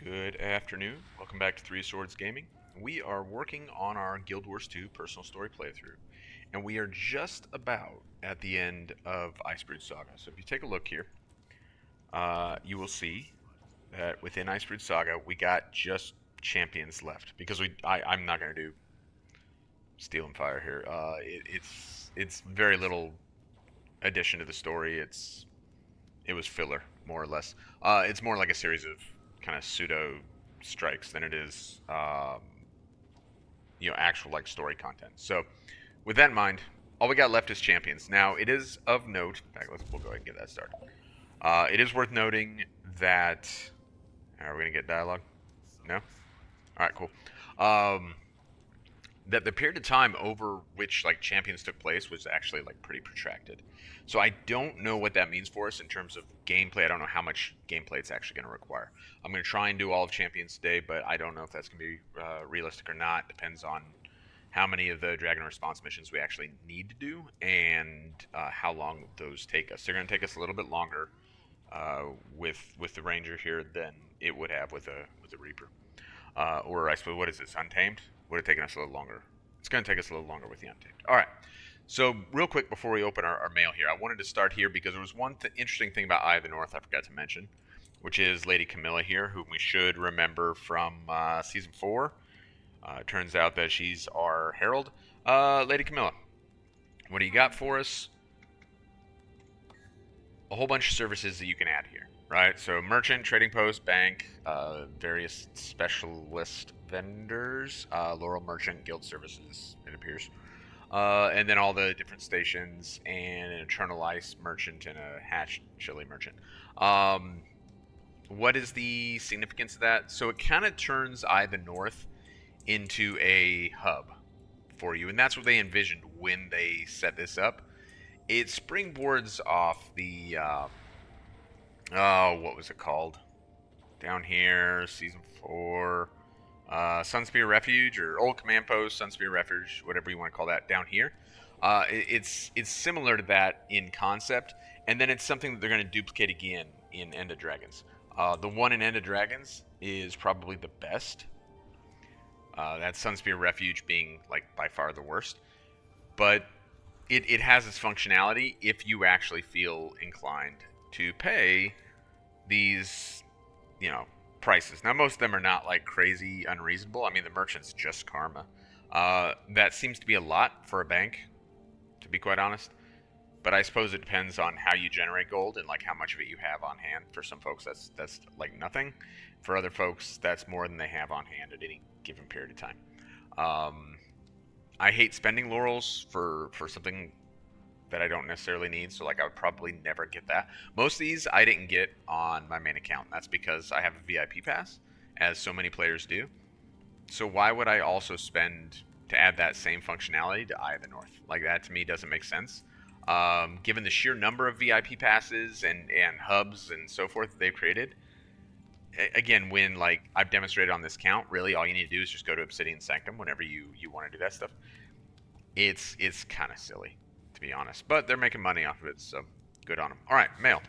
Good afternoon. Welcome back to Three Swords Gaming. We are working on our Guild Wars 2 personal story playthrough, and we are just about at the end of Icebrood Saga. So if you take a look here, you will see that within Icebrood Saga, we got just champions left because I'm not going to do Steel and Fire here. It's very little addition to the story. It was filler, more or less. It's more like a series of kind of pseudo strikes than it is, actual like story content. So, with that in mind, all we got left is champions. Now, it is of note. In fact, we'll go ahead and get that started. It is worth noting that. Are we gonna get dialogue? No. All right, cool. That the period of time over which like champions took place was actually like pretty protracted. So I don't know what that means for us in terms of gameplay. I don't know how much gameplay it's actually going to require. I'm going to try and do all of champions today, but I don't know if that's going to be realistic or not. Depends on how many of the Dragon Response missions we actually need to do and how long those take us. They're going to take us a little bit longer with the Ranger here than it would have with a Reaper. Or I suppose, what is this, Untamed? Would have taken us a little longer. It's going to take us a little longer with the Untamed. All right. So real quick before we open our mail here, I wanted to start here because there was one interesting thing about Eye of the North I forgot to mention, which is Lady Camilla here, whom we should remember from Season 4. Turns out that she's our herald. Lady Camilla, what do you got for us? A whole bunch of services that you can add here, right? So merchant, trading post, bank, various specialist vendors, Laurel Merchant, guild services, it appears. And then all the different stations, and an Eternal Ice merchant and a Hatch Chili merchant. What is the significance of that? So it kind of turns Eye of the North into a hub for you, and that's what they envisioned when they set this up. It springboards off the what was it called? Down here, Season 4. Sunspear Refuge, or Old Command Post, Sunspear Refuge, whatever you want to call that, down here. It's similar to that in concept, and then it's something that they're going to duplicate again in End of Dragons. The one in End of Dragons is probably the best. That Sunspear Refuge being like by far the worst, but it has its functionality if you actually feel inclined to pay these, prices. Now, most of them are not like crazy unreasonable. I mean, the merchant's just karma. That seems to be a lot for a bank, to be quite honest. But I suppose it depends on how you generate gold and like how much of it you have on hand. For some folks, that's like nothing. For other folks, that's more than they have on hand at any given period of time. I hate spending laurels for something that I don't necessarily need, so like I would probably never get that. Most of these I didn't get on my main account. That's because I have a VIP pass, as so many players do. So why would I also spend to add that same functionality to Eye of the North? Like, that to me doesn't make sense. Given the sheer number of VIP passes and hubs and so forth that they've created, again, when like I've demonstrated on this count, really all you need to do is just go to Obsidian Sanctum whenever you want to do that stuff. It's kind of silly, to be honest, but they're making money off of it, so good on them. All right, mail.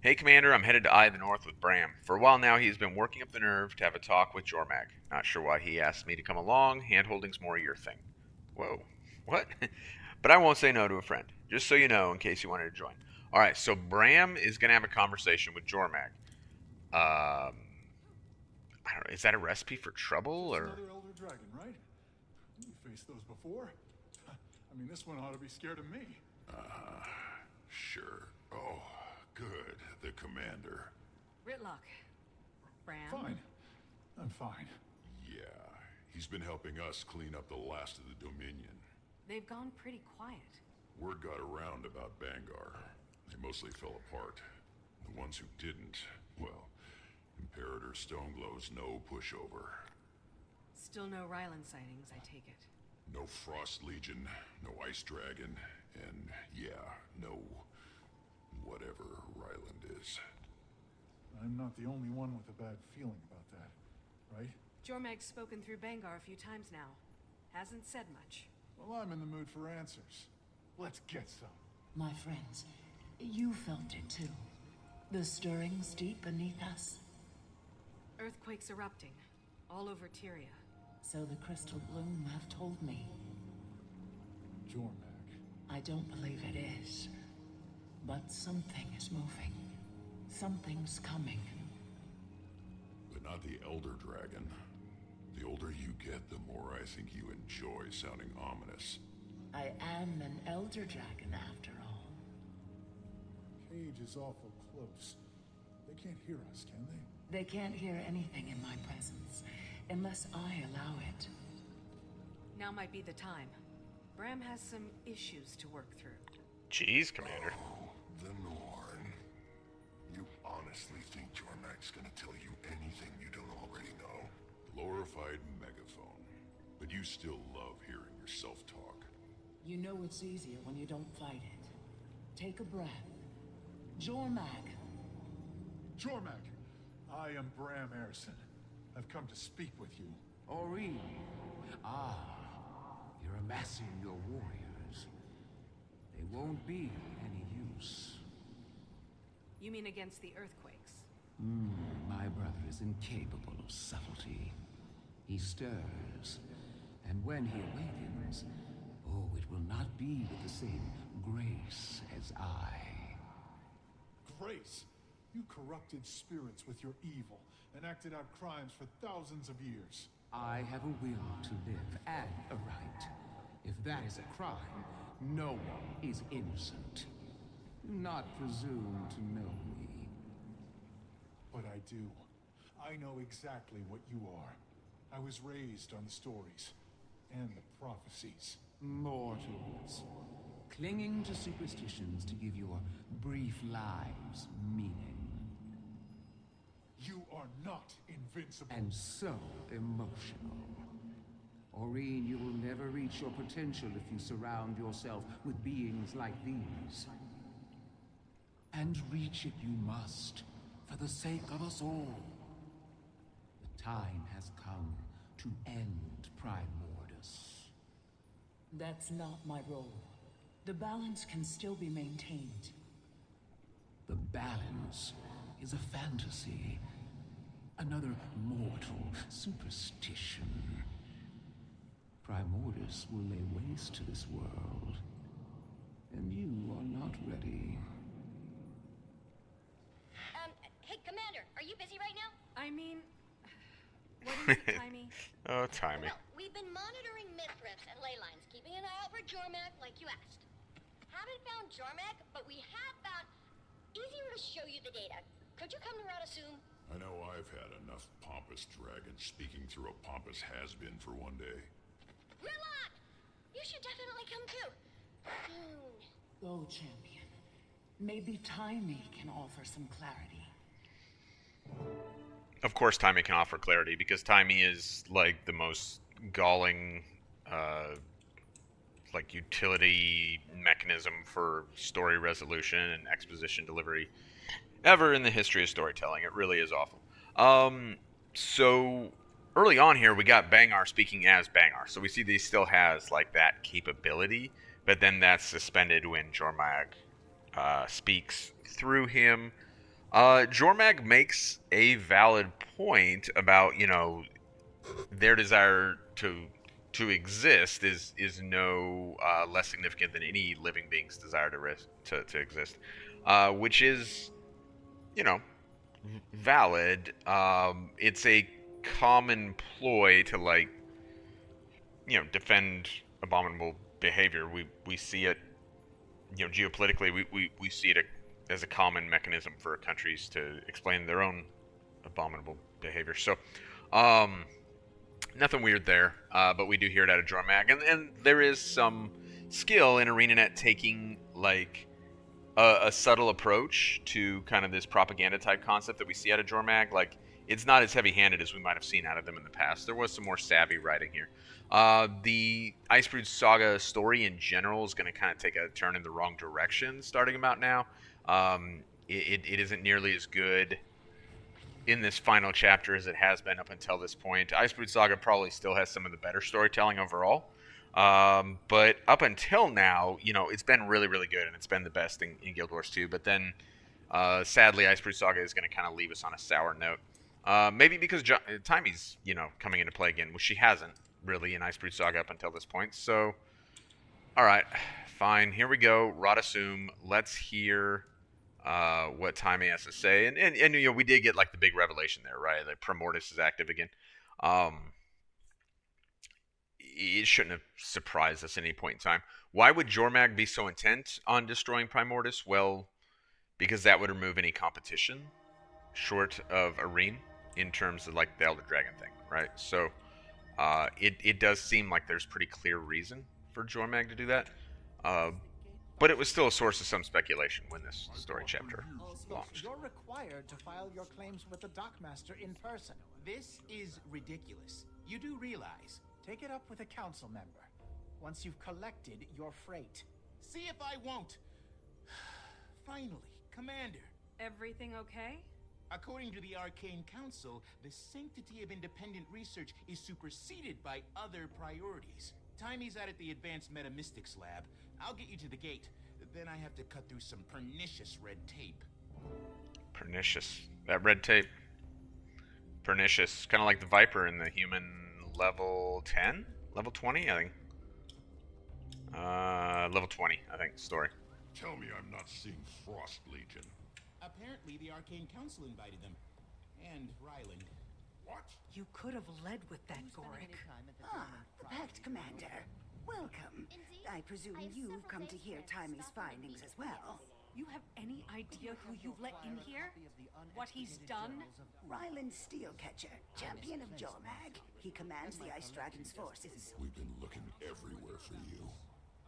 Hey, Commander, I'm headed to Eye of the North with Bram. For a while now, he's been working up the nerve to have a talk with Jormag. Not sure why he asked me to come along. Handholding's more your thing. Whoa, what? But I won't say no to a friend, just so you know, in case you wanted to join. All right, so Bram is going to have a conversation with Jormag. I don't know, is that a recipe for trouble, or? Another elder dragon, right? You faced those before. I mean, this one ought to be scared of me. Sure. Oh, good. The commander. Ritlock. Bram. Fine. I'm fine. Yeah, he's been helping us clean up the last of the Dominion. They've gone pretty quiet. Word got around about Bangar. They mostly fell apart. The ones who didn't, well, Imperator Stoneglow's no pushover. Still no Ryland sightings, I take it. No Frost Legion, no Ice Dragon, and yeah, no whatever Ryland is. I'm not the only one with a bad feeling about that, right? Jormag's spoken through Bangar a few times now. Hasn't said much. Well, I'm in the mood for answers. Let's get some. My friends, you felt it too. The stirrings deep beneath us. Earthquakes erupting, all over Tyria. So the crystal bloom have told me. Jormak. I don't believe it is. But something is moving. Something's coming. But not the Elder Dragon. The older you get, the more I think you enjoy sounding ominous. I am an elder dragon after all. Cage is awful close. They can't hear us, can they? They can't hear anything in my presence, unless I allow it. Now might be the time. Bram has some issues to work through. Jeez, Commander. The Norn. You honestly think Jormak's gonna tell you anything you don't already know? Glorified megaphone. But you still love hearing yourself talk. You know it's easier when you don't fight it. Take a breath. Jormak. Jormak! I am Bram Erison. I've come to speak with you. Ori. Ah, you're amassing your warriors. They won't be any use. You mean against the earthquakes? My brother is incapable of subtlety. He stirs, and when he awakens, oh, it will not be with the same grace as I. Grace! You corrupted spirits with your evil and acted out crimes for thousands of years. I have a will to live and a right. If that is a crime, no one is innocent. Do not presume to know me. But I do. I know exactly what you are. I was raised on the stories and the prophecies. Mortals, clinging to superstitions to give your brief lives meaning. You are not invincible. And so emotional. Aurene, you will never reach your potential if you surround yourself with beings like these. And reach it you must, for the sake of us all. The time has come to end Primordus. That's not my role. The balance can still be maintained. The balance is a fantasy. Another mortal superstition. Primordus will lay waste to this world. And you are not ready. Hey, Commander, are you busy right now? I mean... What is it, Timey? Oh, timing. Well, we've been monitoring mythrifts and ley lines, keeping an eye out for Jormak like you asked. Haven't found Jormak, but we have found... Easier to show you the data. Could you come to Radasum? I know I've had enough pompous dragons speaking through a pompous has-been for one day. Rillock! You should definitely come too. Soon. Go, champion. Maybe Timey can offer some clarity. Of course, Timey can offer clarity because Timey is like the most galling, like utility mechanism for story resolution and exposition delivery ever in the history of storytelling. It really is awful. So early on here, we got Bangar speaking as Bangar, so we see that he still has like that capability, but then that's suspended when Jormag speaks through him. Jormag makes a valid point about, you know, their desire to exist is no less significant than any living being's desire to exist, which is, you know, valid. It's a common ploy to, like, you know, defend abominable behavior. We see it, you know, geopolitically. We see it as a common mechanism for countries to explain their own abominable behavior. So, nothing weird there, but we do hear it out of Jormag, and there is some skill in ArenaNet taking like a subtle approach to kind of this propaganda type concept that we see out of Jormag. Like, it's not as heavy-handed as we might have seen out of them in the past. There was some more savvy writing here. The Icebrood Saga story in general is going to kind of take a turn in the wrong direction starting about now. It isn't nearly as good in this final chapter as it has been up until this point. Icebrood Saga probably still has some of the better storytelling overall. But up until now, you know, it's been really, really good, and it's been the best in Guild Wars 2. But then, sadly, Icebrood Saga is going to kind of leave us on a sour note. Maybe because Timey's, coming into play again, which she hasn't really in Icebrood Saga up until this point. So, all right, fine. Here we go. Radasum. Let's hear what Timey has to say. And we did get like the big revelation there, right? That Primordius is active again. It shouldn't have surprised us at any point in time. Why would Jormag be so intent on destroying Primordius? Well, because that would remove any competition short of Arene in terms of like the Elder Dragon thing, right? So it does seem like there's pretty clear reason for Jormag to do that. But it was still a source of some speculation when this story chapter launched. You're required to file your claims with the Dockmaster in person. This is ridiculous. You do realize. Take it up with a council member once you've collected your freight. See if I won't. Finally, Commander. Everything okay? According to the Arcane Council, the sanctity of independent research is superseded by other priorities. Timey's out at the Advanced Metamystics Lab. I'll get you to the gate. Then I have to cut through some pernicious red tape. Pernicious. That red tape. Pernicious. Kind of like the Viper in the human level 10? Level 20, I think. Level 20, I think, story. Tell me I'm not seeing Frost Legion. Apparently, the Arcane Council invited them. And Ryland. What? You could have led with that, Gorick. The Pact Commander. Welcome. I presume you've come to hear Timey's findings as well. You have any idea who you've let in here? What he's done? Ryland Steelcatcher, champion of Jormag. He commands the Ice Dragon's forces. We've been looking everywhere for you.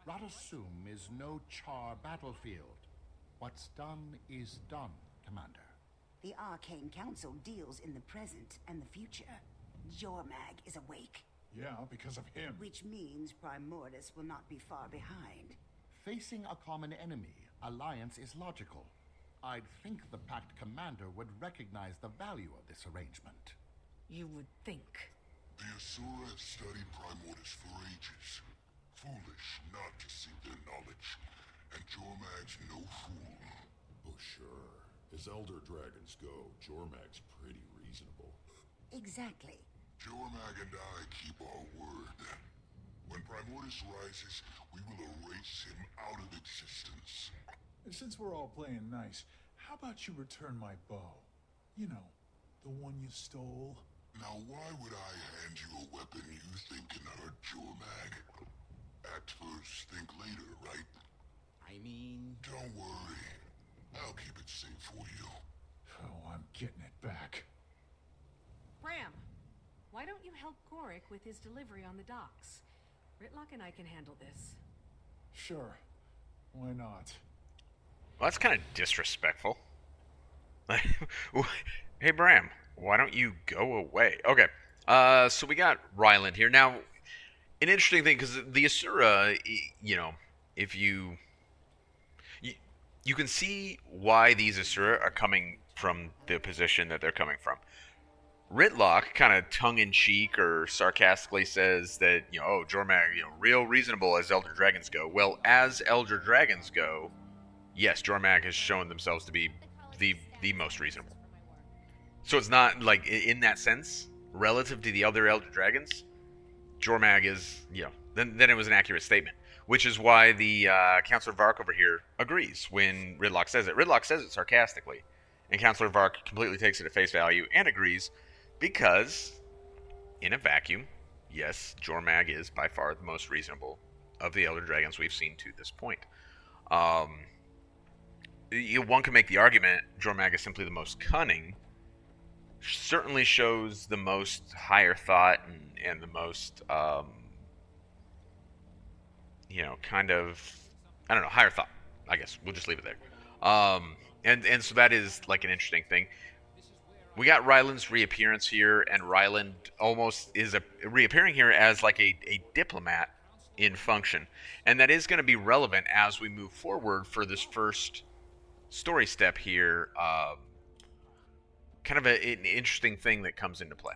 Radasum is no char battlefield. What's done is done, Commander. The Arcane Council deals in the present and the future. Jormag is awake. Yeah, because of him. Which means Primordus will not be far behind. Facing a common enemy, alliance is logical. I'd think the Pact Commander would recognize the value of this arrangement. You would think. The Asura have studied Primordus for ages. Foolish not to seek their knowledge. And Jormag's no fool. Oh, sure. As Elder Dragons go, Jormag's pretty reasonable. Exactly. Jormag and I keep our word. When Primordus rises, we will erase him out of existence. Since we're all playing nice, how about you return my bow? You know, the one you stole. Now why would I hand you a weapon you think can hurt Jormag? Act first, think later, right? I mean... Don't worry. I'll keep it safe for you. Oh, I'm getting it back. Bram, why don't you help Gorick with his delivery on the docks? Ritlock and I can handle this. Sure. Why not? Well, that's kind of disrespectful. Hey, Bram, why don't you go away? Okay, so we got Ryland here. Now, an interesting thing, because the Asura, if you can see why these Asura are coming from the position that they're coming from. Ritlock, kind of tongue-in-cheek or sarcastically says that, Jormag, real reasonable as Elder Dragons go. Well, as Elder Dragons go, yes, Jormag has shown themselves to be the most reasonable. So it's not, like, in that sense, relative to the other Elder Dragons, Jormag is, then it was an accurate statement. Which is why the Counselor Vark over here agrees when Ritlock says it. Ritlock says it sarcastically, and Counselor Vark completely takes it at face value and agrees because, in a vacuum, yes, Jormag is by far the most reasonable of the Elder Dragons we've seen to this point. One can make the argument Jormag is simply the most cunning. Certainly shows the most higher thought and the most... higher thought. I guess we'll just leave it there. And so that is like an interesting thing. We got Ryland's reappearance here, and Ryland almost is reappearing here as like a diplomat in function, and that is going to be relevant as we move forward for this first story step here. Kind of an interesting thing that comes into play.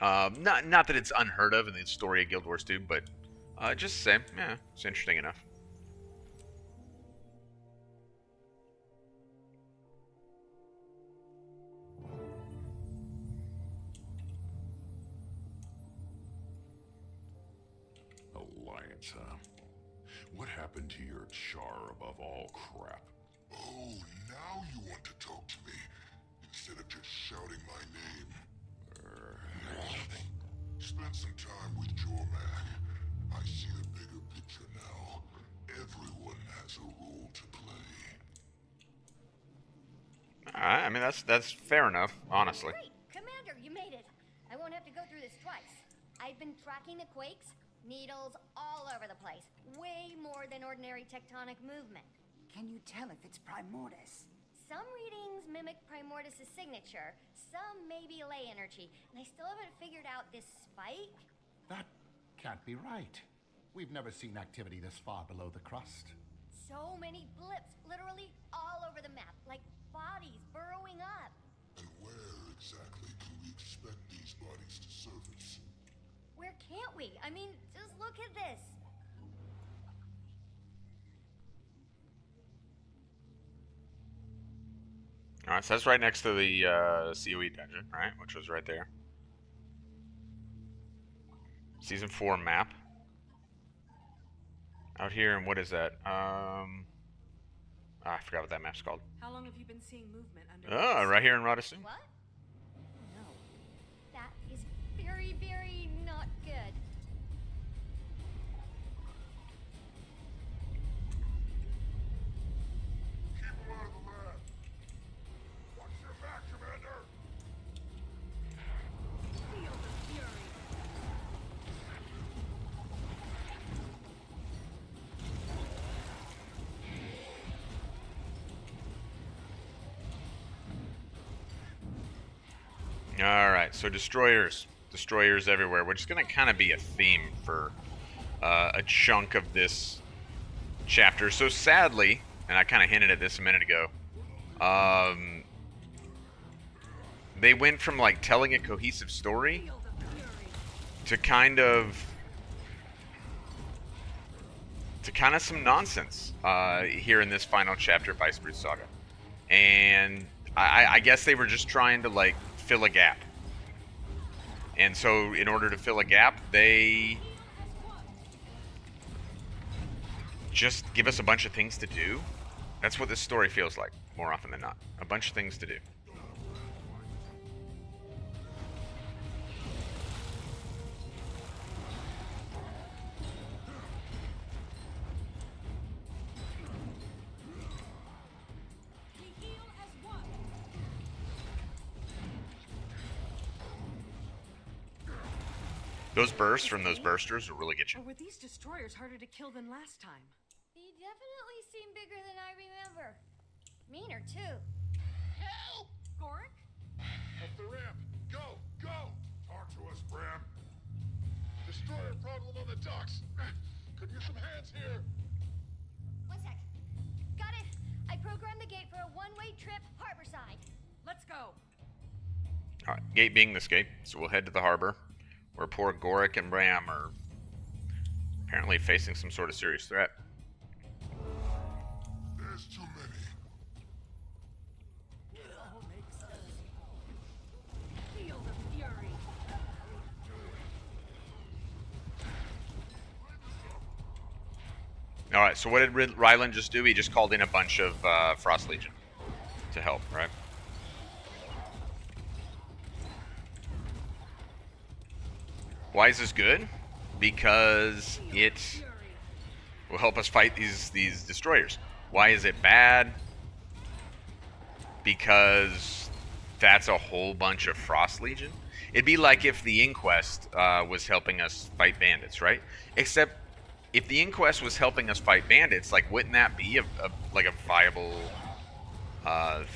Not that it's unheard of in the story of Guild Wars 2, but just to say, yeah, it's interesting enough. regrets, huh? What happened to your char above all crap? Oh, now you want to talk to me, instead of just shouting my name. Spend some time with Jormak. I see the bigger picture now. Everyone has a role to play. Alright, I mean, that's fair enough, honestly. Great! Commander, you made it! I won't have to go through this twice. I've been tracking the quakes, needles all over the place. Way more than ordinary tectonic movement. Can you tell if it's Primordius? Some readings mimic Primordius' signature, some maybe ley energy, and I still haven't figured out this spike. That can't be right. We've never seen activity this far below the crust. So many blips, literally all over the map, like bodies burrowing up. And where exactly can we expect these bodies to surface? Where can't we? I mean, just look at this. Alright, so that's right next to the COE dungeon, right? Which was right there. Season 4 map. Out here, and what is that? I forgot what that map's called. How long have you been seeing movement under Oh, right here in Radasun. What? No. That is very, very not good. Keep them out of the lab. Watch your back, Commander. Feel the fury. Alright, so destroyers. Destroyers everywhere, which is going to kind of be a theme for a chunk of this chapter. So sadly, and I kind of hinted at this a minute ago, they went from like telling a cohesive story Feel the fury. to kind of some nonsense here in this final chapter of Icebrood Saga. And I guess they were just trying to like fill a gap. And so in order to fill a gap, they just give us a bunch of things to do. That's what this story feels like, more often than not. A bunch of things to do. We heal as one. Those bursts from those bursters will really get you. Or were these destroyers harder to kill than last time? They definitely seem bigger than I remember. Meaner, too. Help! Goric? Up the ramp. Go! Go! Talk to us, Bram. Destroyer problem on the docks. Could use some hands here. One sec. Got it. I programmed the gate for a one-way trip harborside. Let's go. Alright, gate being this gate, so we'll head to the harbor, where poor Goric and Bram are apparently facing some sort of serious threat. There's too many. Feel the fury. Alright, so what did Ryland just do? He just called in a bunch of Frost Legion to help, right? Why is this good? Because it will help us fight these destroyers. Why is it bad? Because that's a whole bunch of Frost Legion. It'd be like if the Inquest was helping us fight bandits, right? Except if the Inquest was helping us fight bandits, like wouldn't that be a viable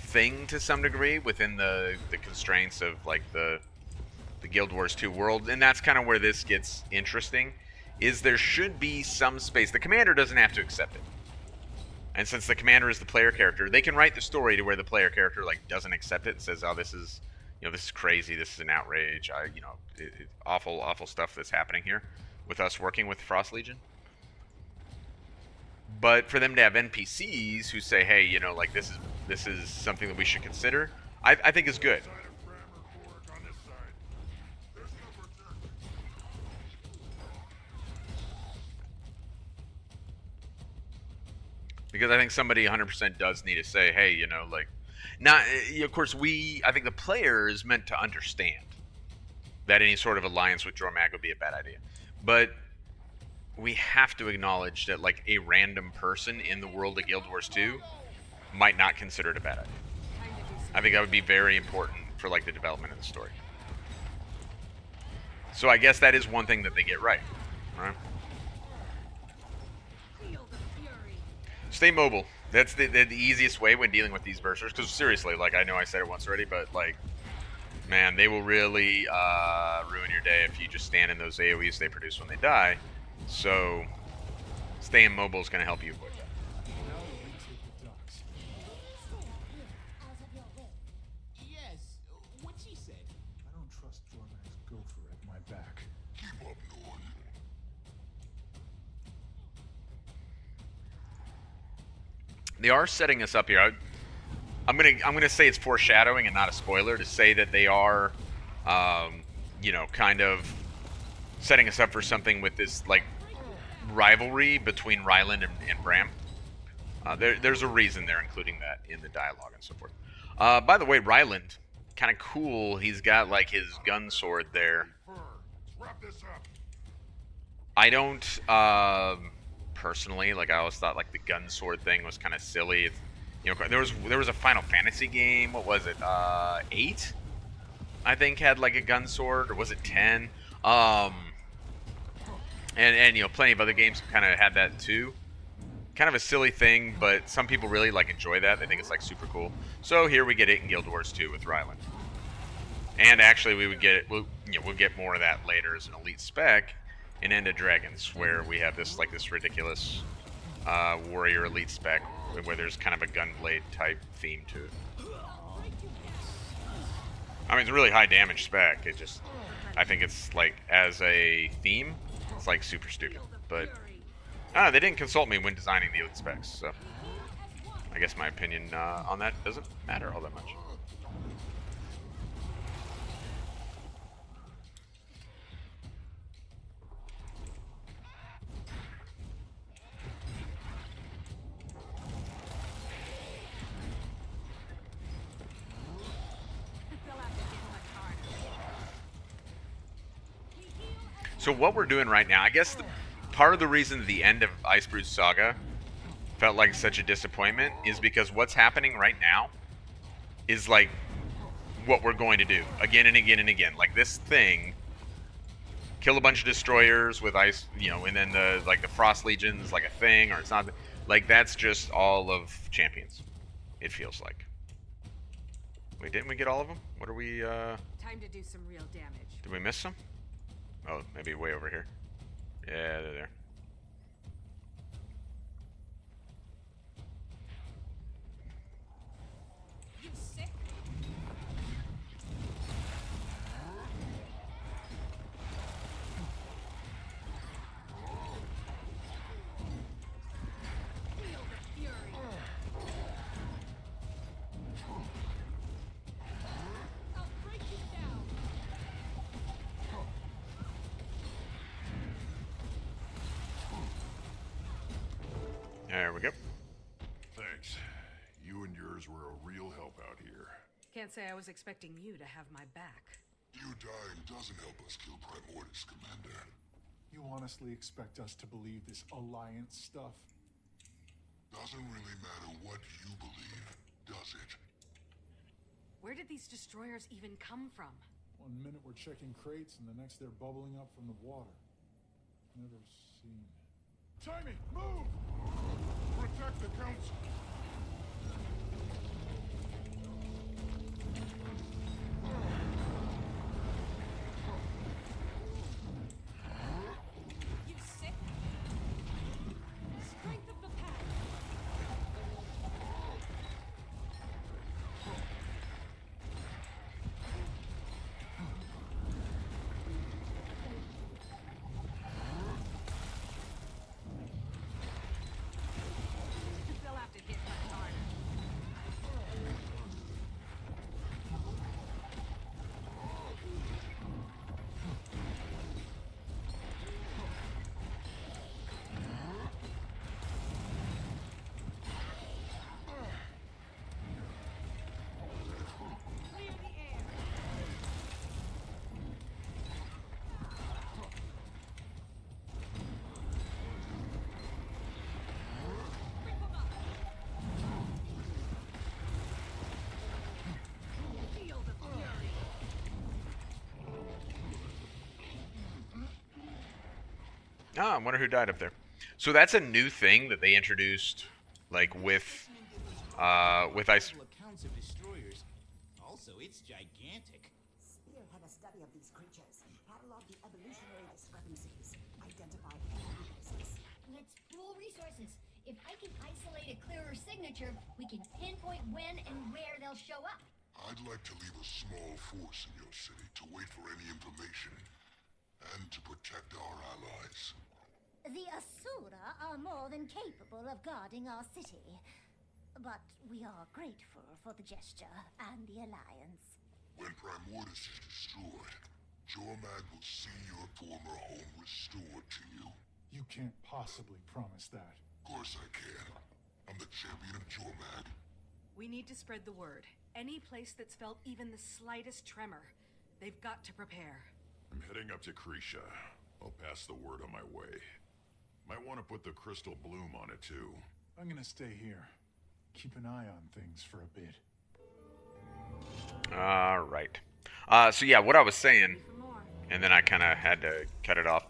thing to some degree within the constraints of like the Guild Wars 2 world? And that's kind of where this gets interesting, is there should be some space. The commander doesn't have to accept it. And since the commander is the player character, they can write the story to where the player character like doesn't accept it and says, "Oh, this is, this is crazy. This is an outrage. Awful stuff that's happening here with us working with Frost Legion." But for them to have NPCs who say, "Hey, like this is something that we should consider," I think is good. Side of Bram or Goric on this side. There's cover. Because I think somebody 100% does need to say, hey, you know, like, not. Of course, I think the player is meant to understand that any sort of alliance with Jormag would be a bad idea, but we have to acknowledge that like a random person in the world of Guild Wars 2 might not consider it a bad idea. I think that would be very important for like the development of the story. So I guess that is one thing that they get right. Stay mobile. That's the easiest way when dealing with these berserkers. Because seriously, like I know I said it once already, but like, man, they will really ruin your day if you just stand in those AoEs they produce when they die. So staying mobile is going to help you avoid that. Now that we take the docks. Yes, what she said. I don't trust Jormag's gopher at my back. Keep up, Norn. They are setting us up here. I'm gonna say it's foreshadowing and not a spoiler to say that they are, you know, kind of setting us up for something with this like rivalry between Ryland and Bram. There's a reason they're including that in the dialogue and so forth. By the way, Ryland, kind of cool. He's got like his gun sword there. Let's wrap this up. I don't personally like. I always thought like the gun sword thing was kind of silly. It's, you know, there was a Final Fantasy game. What was it? 8, I think, had like a gun sword, or was it 10? And you know, plenty of other games kind of had that too. Kind of a silly thing, but some people really like enjoy that. They think it's like super cool. So here we get it in Guild Wars 2 with Ryland. And actually, we would get it. We'll get more of that later as an elite spec in End of Dragons, where we have this like this ridiculous warrior elite spec where there's kind of a gunblade type theme to it. I mean, it's a really high damage spec. It just, I think it's like as a theme, it's like super stupid. But I don't know, they didn't consult me when designing the elite specs, so I guess my opinion on that doesn't matter all that much. So what we're doing right now, I guess part of the reason the end of Icebrood Saga felt like such a disappointment is because what's happening right now is like what we're going to do again and again and again. Like this thing, kill a bunch of destroyers with ice, you know, and then the Frost Legion's like a thing, or it's not. Like that's just all of Champions. It feels like. Wait, didn't we get all of them? What are we? Time to do some real damage. Did we miss some? Oh, maybe way over here. Yeah, they're there. You sick? Feel the fury. I'll break you down. There we go. Thanks. You and yours were a real help out here. Can't say I was expecting you to have my back. You dying doesn't help us kill Primordis, Commander. You honestly expect us to believe this alliance stuff? Doesn't really matter what you believe, does it? Where did these destroyers even come from? 1 minute we're checking crates, and the next they're bubbling up from the water. Never seen. Timmy, move! Protect the Council! You sick? Strength of the pack. They'll have to hit me. Ah, I wonder who died up there. So that's a new thing that they introduced, like with Ice. Accounts of destroyers. Also, it's gigantic. Spear had a study of these creatures, catalog the evolutionary discrepancies, identify any weaknesses. Let's pool resources. If I can isolate a clearer signature, we can pinpoint when and where they'll show up. I'd like to leave a small force in your city to wait for any information and to protect our allies. The Asura are more than capable of guarding our city. But we are grateful for the gesture and the alliance. When Primordus is destroyed, Jormag will see your former home restored to you. You can't possibly promise that. Of course I can. I'm the champion of Jormag. We need to spread the word. Any place that's felt even the slightest tremor, they've got to prepare. I'm heading up to Krisha. I'll pass the word on my way. Might want to put the crystal bloom on it too. I'm gonna stay here. Keep an eye on things for a bit. All right. So yeah, what I was saying, and then I kind of had to cut it off.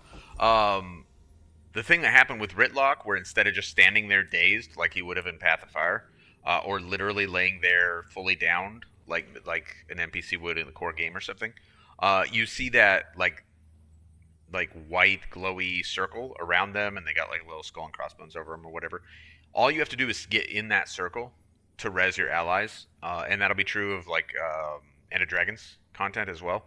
The thing that happened with Ritlock, where instead of just standing there dazed like he would have in Path of Fire, or literally laying there fully downed like an NPC would in the core game or something, you see that like white glowy circle around them, and they got like little skull and crossbones over them or whatever. All you have to do is get in that circle to res your allies, and that'll be true of like End of Dragons content as well.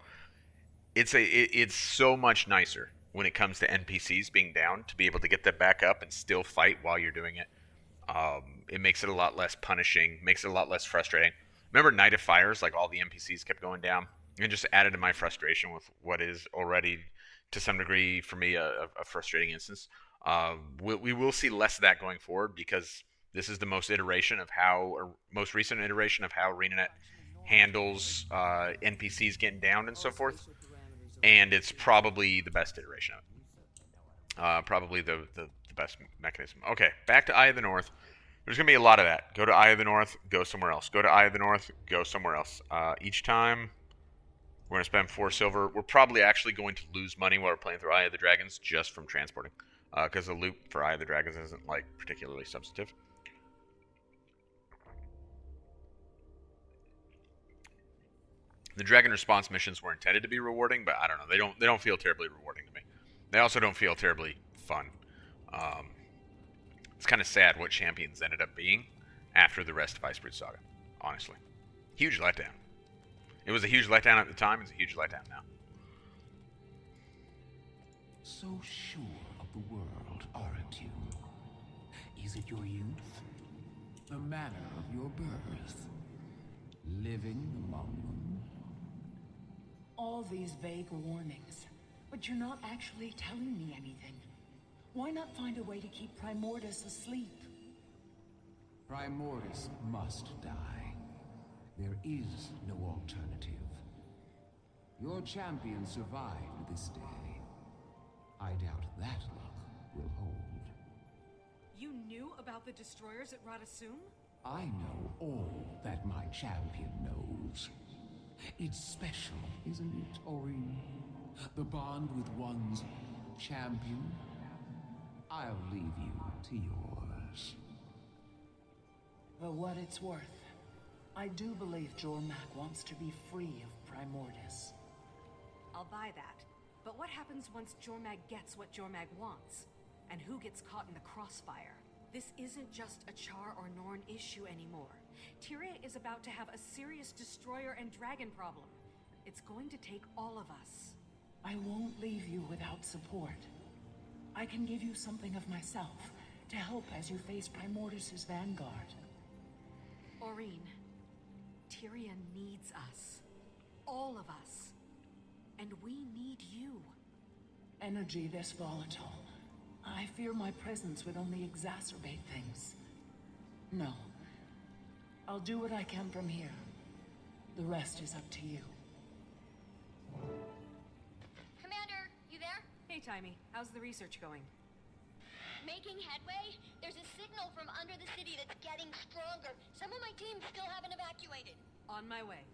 It's so much nicer when it comes to NPCs being down to be able to get them back up and still fight while you're doing it. It makes it a lot less punishing, makes it a lot less frustrating. Remember Night of Fires, like all the NPCs kept going down, and just added to my frustration with what is already, to some degree, for me, a frustrating instance. We will see less of that going forward because this is the most recent iteration of how ArenaNet handles NPCs getting down and so forth, and it's probably the best iteration of it. Probably the best mechanism. Okay, back to Eye of the North. There's going to be a lot of that. Go to Eye of the North, go somewhere else. Go to Eye of the North, go somewhere else. Each time, we're going to spend 4 silver. We're probably actually going to lose money while we're playing through Eye of the Dragons just from transporting. Because the loot for Eye of the Dragons isn't, like, particularly substantive. The Dragon Response missions were intended to be rewarding, but I don't know. They don't feel terribly rewarding to me. They also don't feel terribly fun. It's kind of sad what champions ended up being after the rest of Icebrood Saga, honestly. Huge letdown. It was a huge letdown at the time. It's a huge letdown now. So sure of the world, aren't you? Is it your youth? The manner of your birth? Living among them? All these vague warnings, but you're not actually telling me anything. Why not find a way to keep Primordus asleep? Primordus must die. There is no alternative. Your champion survived this day. I doubt that luck will hold. You knew about the destroyers at Radasum? I know all that my champion knows. It's special, isn't it, Aurine? The bond with one's champion? I'll leave you to yours. For what it's worth, I do believe Jormag wants to be free of Primordus. I'll buy that. But what happens once Jormag gets what Jormag wants? And who gets caught in the crossfire? This isn't just a Char or Norn issue anymore. Tyria is about to have a serious destroyer and dragon problem. It's going to take all of us. I won't leave you without support. I can give you something of myself to help as you face Primordus' vanguard. Aurine, Tyria needs us. All of us. And we need you. Energy this volatile. I fear my presence would only exacerbate things. No. I'll do what I can from here. The rest is up to you. Commander, you there? Hey, Timey. How's the research going? Making headway? There's a signal from under the city that's getting stronger. Some of my team still haven't evacuated. On my way.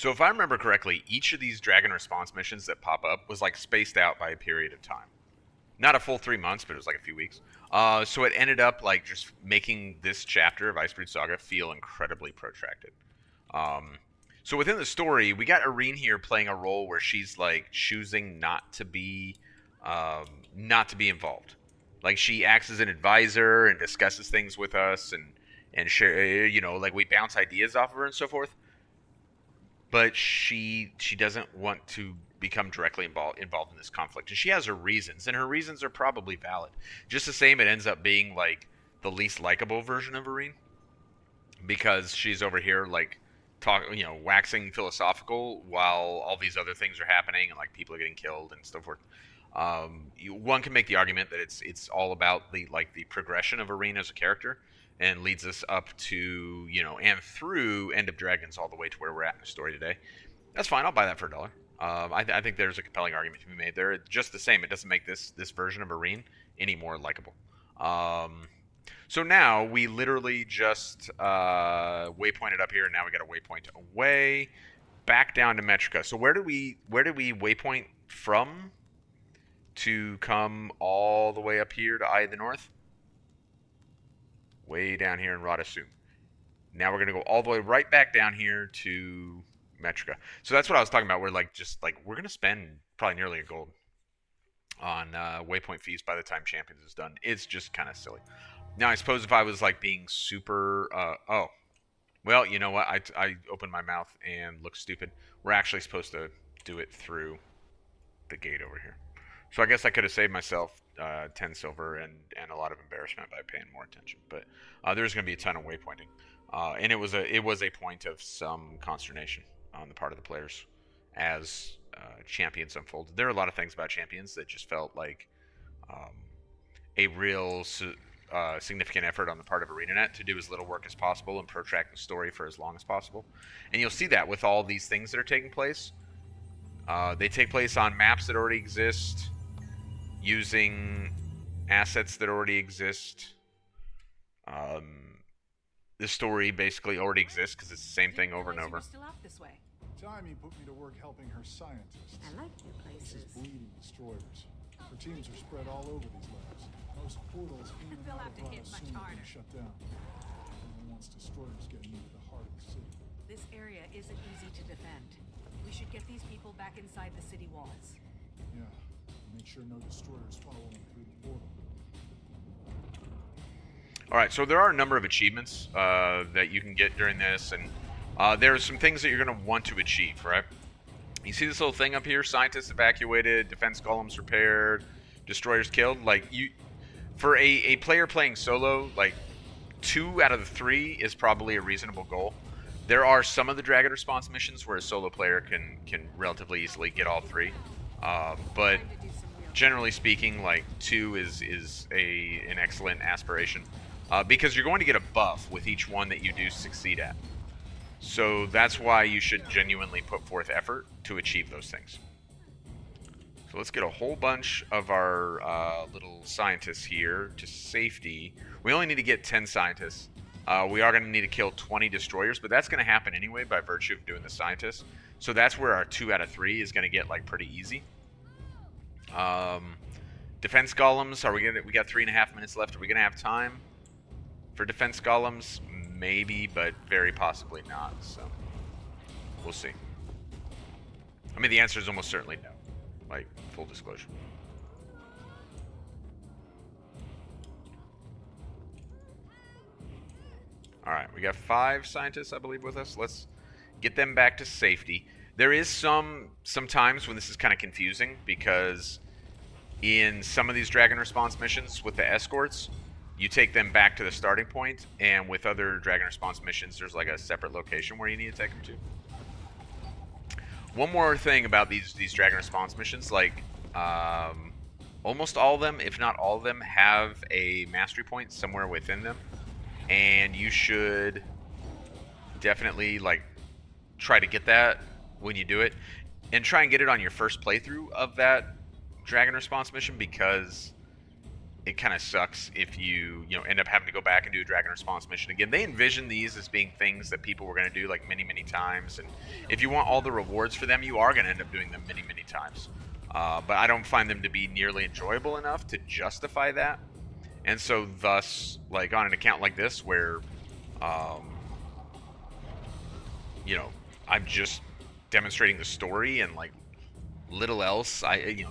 So if I remember correctly, each of these dragon response missions that pop up was like spaced out by a period of time. Not a full 3 months, but it was like a few weeks. So it ended up like just making this chapter of Icebrood Saga feel incredibly protracted. So within the story, we got Irene here playing a role where she's like choosing not to be involved. Like she acts as an advisor and discusses things with us and share, like we bounce ideas off of her and so forth. But she doesn't want to become directly involved in this conflict, and she has her reasons, and her reasons are probably valid. Just the same, it ends up being like the least likable version of Irene, because she's over here like waxing philosophical while all these other things are happening and like people are getting killed and so forth. One can make the argument that it's all about the progression of Irene as a character, and leads us up to and through End of Dragons all the way to where we're at in the story today. That's fine. I'll buy that for $1. I think there's a compelling argument to be made there. Just the same, it doesn't make this version of Irene any more likable. So now we literally just waypointed up here, and now we got a waypoint away, back down to Metrica. So where do we waypoint from to come all the way up here to Eye of the North? Way down here in Radasum. Now we're gonna go all the way right back down here to Metrica. So that's what I was talking about. We're gonna spend probably nearly a gold on waypoint fees by the time Champions is done. It's just kind of silly. Now I suppose if I was like being super, well, you know what? I opened my mouth and looked stupid. We're actually supposed to do it through the gate over here. So I guess I could have saved myself 10 silver and a lot of embarrassment by paying more attention. But there's going to be a ton of waypointing, and it was a point of some consternation on the part of the players as Champions unfolded. There are a lot of things about Champions that just felt like a real significant effort on the part of ArenaNet to do as little work as possible and protract the story for as long as possible. And you'll see that with all these things that are taking place. They take place on maps that already exist, using assets that already exist. The story basically already exists because it's the same thing over and over. Still out this way. Timmy put me to work helping her scientists. I like new places. She's bleeding destroyers. Her teams are spread all over these labs. Most portals in and They'll out have to of hit much Radasum have harder. been shut down. Only once destroyers getting into the heart of the city. This area isn't easy to defend. We should get these people back inside the city walls. Yeah. Make sure no destroyers follow them through the portal. Alright, so there are a number of achievements that you can get during this, and there are some things that you're going to want to achieve, right? You see this little thing up here? Scientists evacuated, defense columns repaired, destroyers killed. For a player playing solo, 2 out of the 3 is probably a reasonable goal. There are some of the Dragon Response missions where a solo player can relatively easily get all 3. But generally speaking, 2 is an excellent aspiration. Because you're going to get a buff with each one that you do succeed at. So that's why you should genuinely put forth effort to achieve those things. So let's get a whole bunch of our little scientists here to safety. We only need to get 10 scientists. We are going to need to kill 20 destroyers, but that's going to happen anyway by virtue of doing the scientists. So that's where our 2 out of 3 is going to get pretty easy. Defense golems, we got 3.5 minutes left. Are we going to have time for defense golems? Maybe, but very possibly not. So we'll see. I mean, the answer is almost certainly no. Full disclosure. Alright, we got 5 scientists, I believe, with us. Let's get them back to safety. There is some times when this is kind of confusing, because in some of these Dragon Response missions with the escorts, you take them back to the starting point, and with other Dragon Response missions, there's a separate location where you need to take them to. One more thing about these Dragon Response missions, almost all of them, if not all of them, have a mastery point somewhere within them, and you should definitely try to get that when you do it, and try and get it on your first playthrough of that Dragon Response mission, because it kind of sucks if you end up having to go back and do a dragon response mission again. They envision these as being things that people were going to do like many times, and if you want all the rewards for them, you are going to end up doing them many times. But I don't find them to be nearly enjoyable enough to justify that. And so thus, like on an account like this where I'm just demonstrating the story and like little else,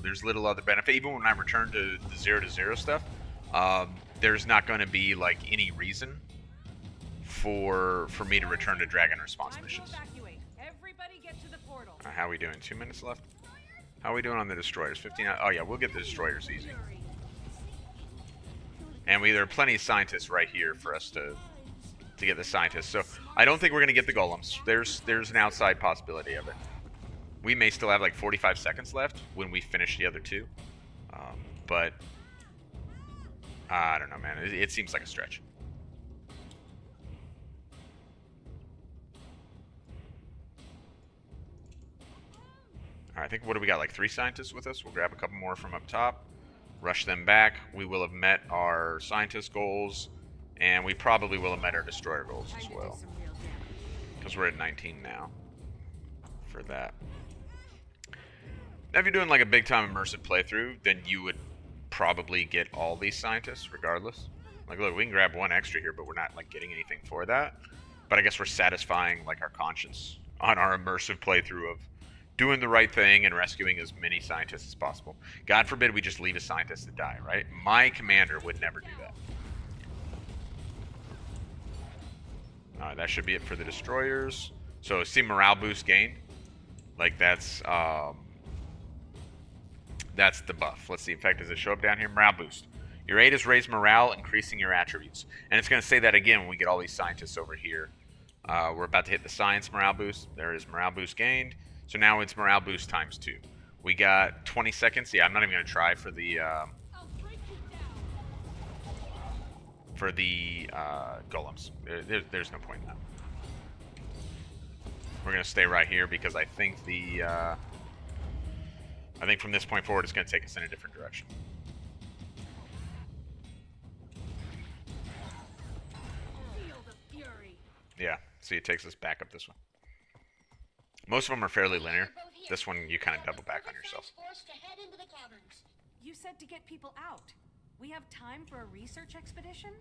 there's little other benefit. Even when I return to the 0-0 stuff, there's not going to be like any reason for me to return to dragon response missions. Everybody get to the portal. How are we doing? 2 minutes left. How are we doing on the destroyers? 15. Oh yeah, we'll get the destroyers easy. And there are plenty of scientists right here for us to get the scientists. So I don't think we're gonna get the golems. There's an outside possibility of it. We may still have like 45 seconds left when we finish the other two, but I don't know, man. It seems like a stretch. All right, I think, what do we got, like 3 scientists with us? We'll grab a couple more from up top, rush them back. We will have met our scientist goals, and we probably will have met our destroyer goals as well, because we're at 19 now for that. Now, if you're doing like a big-time immersive playthrough, then you would probably get all these scientists regardless. Like, look, we can grab 1 extra here, but we're not like getting anything for that. But I guess we're satisfying like our conscience on our immersive playthrough of doing the right thing and rescuing as many scientists as possible. God forbid we just leave a scientist to die, right? My commander would never do that. Alright, that should be it for the destroyers. So, see morale boost gained. Like, that's the buff. Let's see. In fact, does it show up down here? Morale boost. Your aid is raised morale, increasing your attributes. And it's going to say that again when we get all these scientists over here. We're about to hit the science morale boost. There is morale boost gained. So now it's morale boost times 2. We got 20 seconds. Yeah, I'm not even going to try for the golems. There's no point in that. We're going to stay right here because I think I think from this point forward, it's going to take us in a different direction. Yeah, see, it takes us back up this one. Most of them are fairly linear. This one, you kind of double back on yourself. You said to get people out. We have time for a research expedition?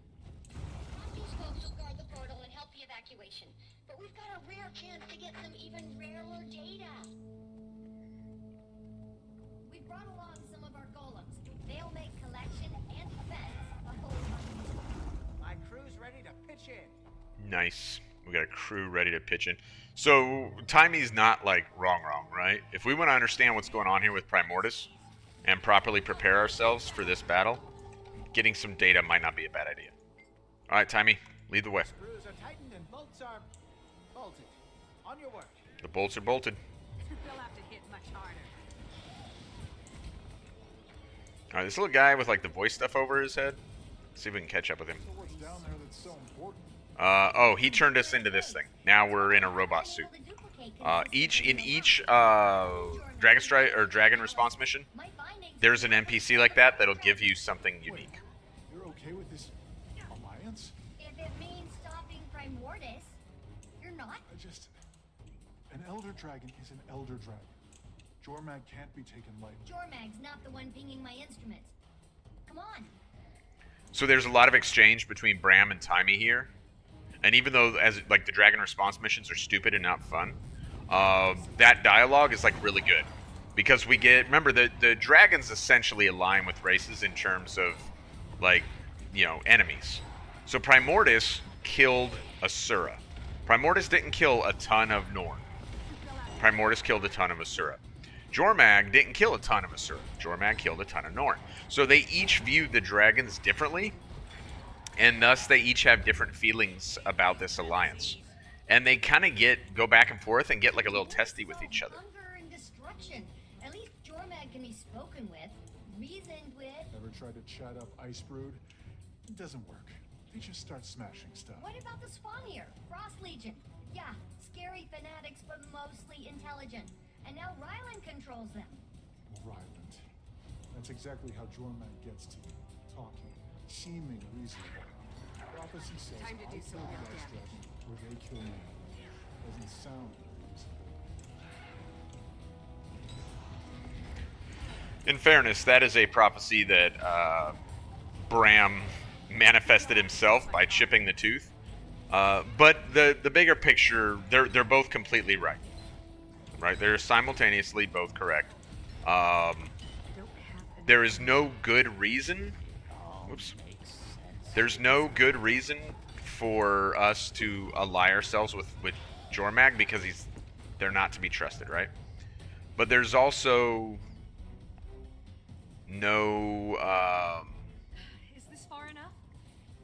These folks will guard the portal and help the evacuation. But we've got a rare chance to get some even rarer data. We've brought along some of our golems. They'll make collection and defense a whole lot easier. My crew's ready to pitch in. Nice. We got a crew ready to pitch in. So, timing's not, like, wrong, right? If we want to understand what's going on here with Primordius and properly prepare ourselves for this battle, getting some data might not be a bad idea. Alright, Timey, lead the way. Screws are tightened and bolts are bolted. On your work. The bolts are bolted. They'll have to hit much harder. Alright, this little guy with, like, the voice stuff over his head. Let's see if we can catch up with him. So what's down there that's so important? Oh, he turned us into this thing. Now we're in a robot suit. In each Dragon Strike or Dragon Response mission, there's an NPC like that that'll give you something unique. You're okay with this alliance? If it means stopping Primordius, you're not? An Elder Dragon is an Elder Dragon. Jormag can't be taken lightly. Jormag's not the one pinging my instruments. Come on. So there's a lot of exchange between Bram and Timey here. And even though the Dragon Response missions are stupid and not fun, that dialogue is like really good. Because we get, remember, the dragons essentially align with races in terms of, like, enemies. So Primordius killed Asura. Primordius didn't kill a ton of Norn. Primordius killed a ton of Asura. Jormag didn't kill a ton of Asura. Jormag killed a ton of Norn. So they each viewed the dragons differently, and thus they each have different feelings about this alliance. And they kind of go back and forth and get like a little testy with each other. Hunger and destruction. At least Jormag can be spoken with, reasoned with. Ever tried to chat up Icebrood? It doesn't work. They just start smashing stuff. What about the Spawnier? Frost Legion. Yeah, scary fanatics, but mostly intelligent. And now Ryland controls them. Ryland. That's exactly how Jormag gets to you. talking, seeming reasonable. Prophecy says Time to do I some kill real the Ice damage. Dragon, or they kill me. Doesn't sound reasonable. In fairness, that is a prophecy that Bram manifested himself by chipping the tooth. But the bigger picture, they're both completely right. Right? They're simultaneously both correct. There is no good reason. Whoops. There's no good reason for us to ally ourselves with Jormag because they're not to be trusted, right? But there's also no. Is this far enough?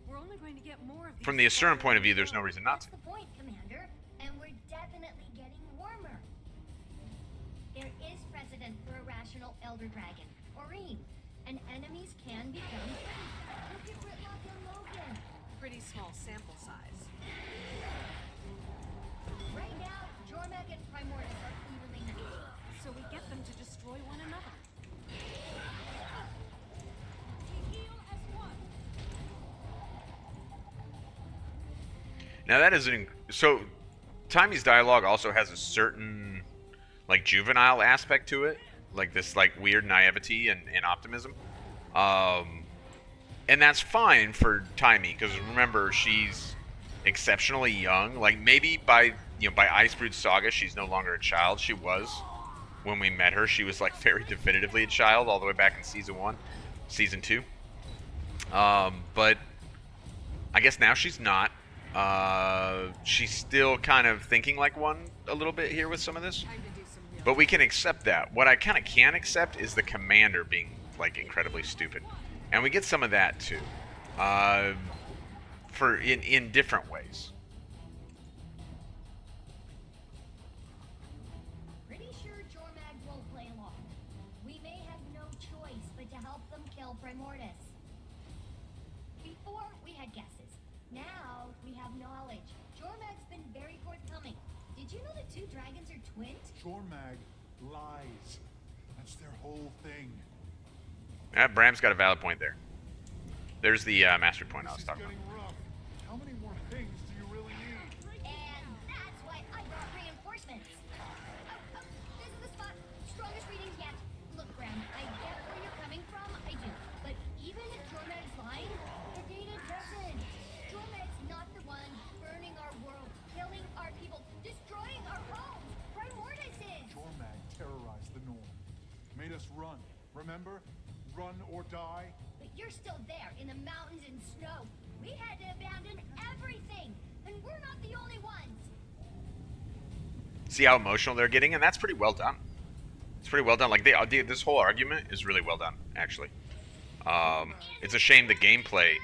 We're only going to get more of these. From the Asuran point of view, there's no reason not to. That's the point, Commander. And we're definitely getting warmer. There is precedent for a rational Elder Dragon, Oreen, and enemies can become friends. Look at Britlock and Logan. Pretty small sample size. Right now, Jormag and Primordius are evenly matched. So we get them to destroy one another. Now that is so. Timy's dialogue also has a certain like juvenile aspect to it, like this like weird naivety and optimism, and that's fine for Timey because remember she's exceptionally young. Like maybe by Icebrood Saga she's no longer a child. She was when we met her. She was like very definitively a child all the way back in season 2. But I guess now she's not. She's still kind of thinking like one a little bit here with some of this, but we can accept that. What I kind of can't accept is the commander being like incredibly stupid, and we get some of that too, for in different ways. Pretty sure Jormag won't play along. We may have no choice but to help them kill Primordus. Before, we had guesses. Now, we have knowledge. Jormag's been very forthcoming. Did you know the two dragons are twins? Jormag lies. That's their whole thing. Bram's got a valid point there. There's the mastery point I was talking about. Getting rough. How many more things do you really need? And that's why I brought reinforcements. Oh, this is the spot. Strongest readings yet. Look, Bram, I get where you're coming from. I do. But even if Jormag's lying, the data doesn't. Jormag's not the one burning our world, killing our people, destroying our homes. Primordus is. Jormag terrorized the North. Made us run. Remember? Run or die? But you're still there in the mountains and snow. We had to abandon everything, and we're not the only ones. See how emotional they're getting, and that's pretty well done. It's pretty well done. Like this whole argument is really well done, actually. It's a shame the gameplay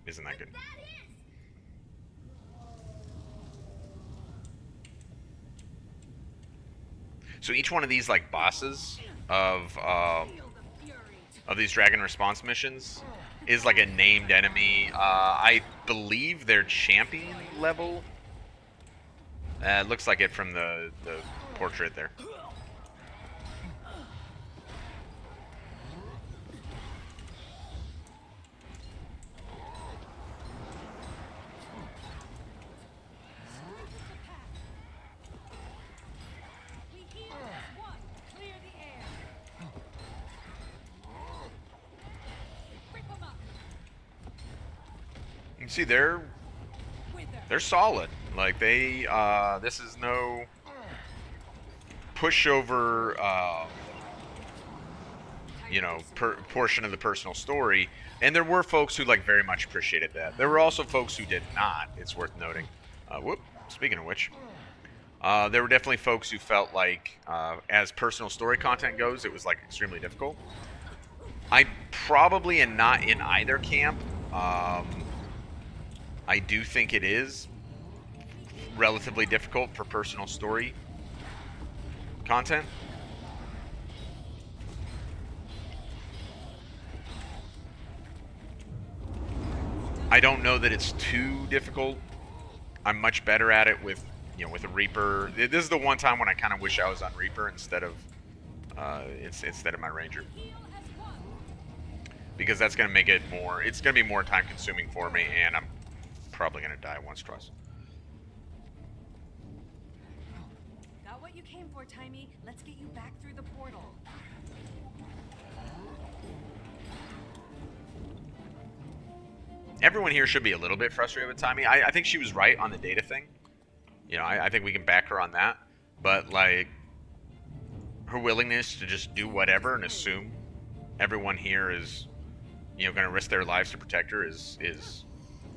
isn't that good. So each one of these like bosses of these dragon response missions is like a named enemy. I believe they're champion level. It looks like it from the portrait there. You can see they're solid. Like they this is no pushover portion of the personal story. And there were folks who like very much appreciated that. There were also folks who did not. It's worth noting. Speaking of which, there were definitely folks who felt like, as personal story content goes, it was like extremely difficult. I probably am not in either camp. I do think it is relatively difficult for personal story content. I don't know that it's too difficult. I'm much better at it with a Reaper. This is the one time when I kind of wish I was on Reaper instead of my Ranger. because that's going to make it more, it's going to be more time consuming for me, and I'm probably going to die once, twice. Got what you came for, Timey. Let's get you back through the portal. Everyone here should be a little bit frustrated with Timey. I think she was right on the data thing. You know, I think we can back her on that. But, like, her willingness to just do whatever and assume everyone here is, you know, going to risk their lives to protect her is,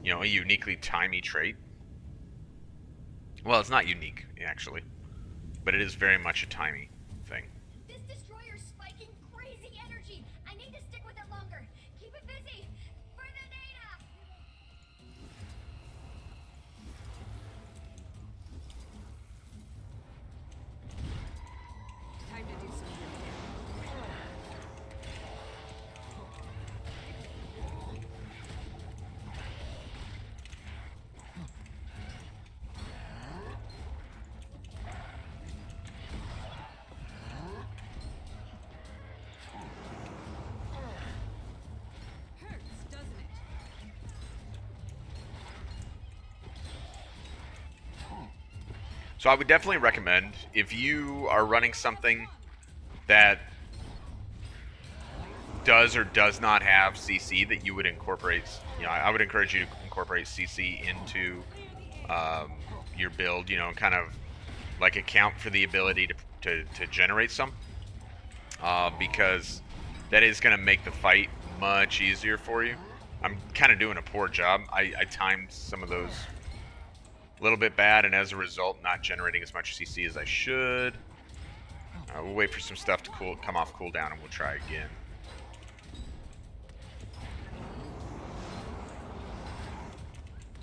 you know, a uniquely Timey trait. Well, it's not unique, actually. But it is very much a Timey thing. This destroyer's spiking crazy energy. I need to stick with it longer. Keep it busy. For the data. Time to do something. Hurts, doesn't it? So I would definitely recommend, if you are running something that does or does not have CC, that you would incorporate, you know, I would encourage you to incorporate CC into your build, you know, kind of like account for the ability to generate some, because that is going to make the fight much easier for you. I'm kind of doing a poor job. I timed some of those a little bit bad, and as a result, not generating as much CC as I should. We'll wait for some stuff to come off cooldown, and we'll try again.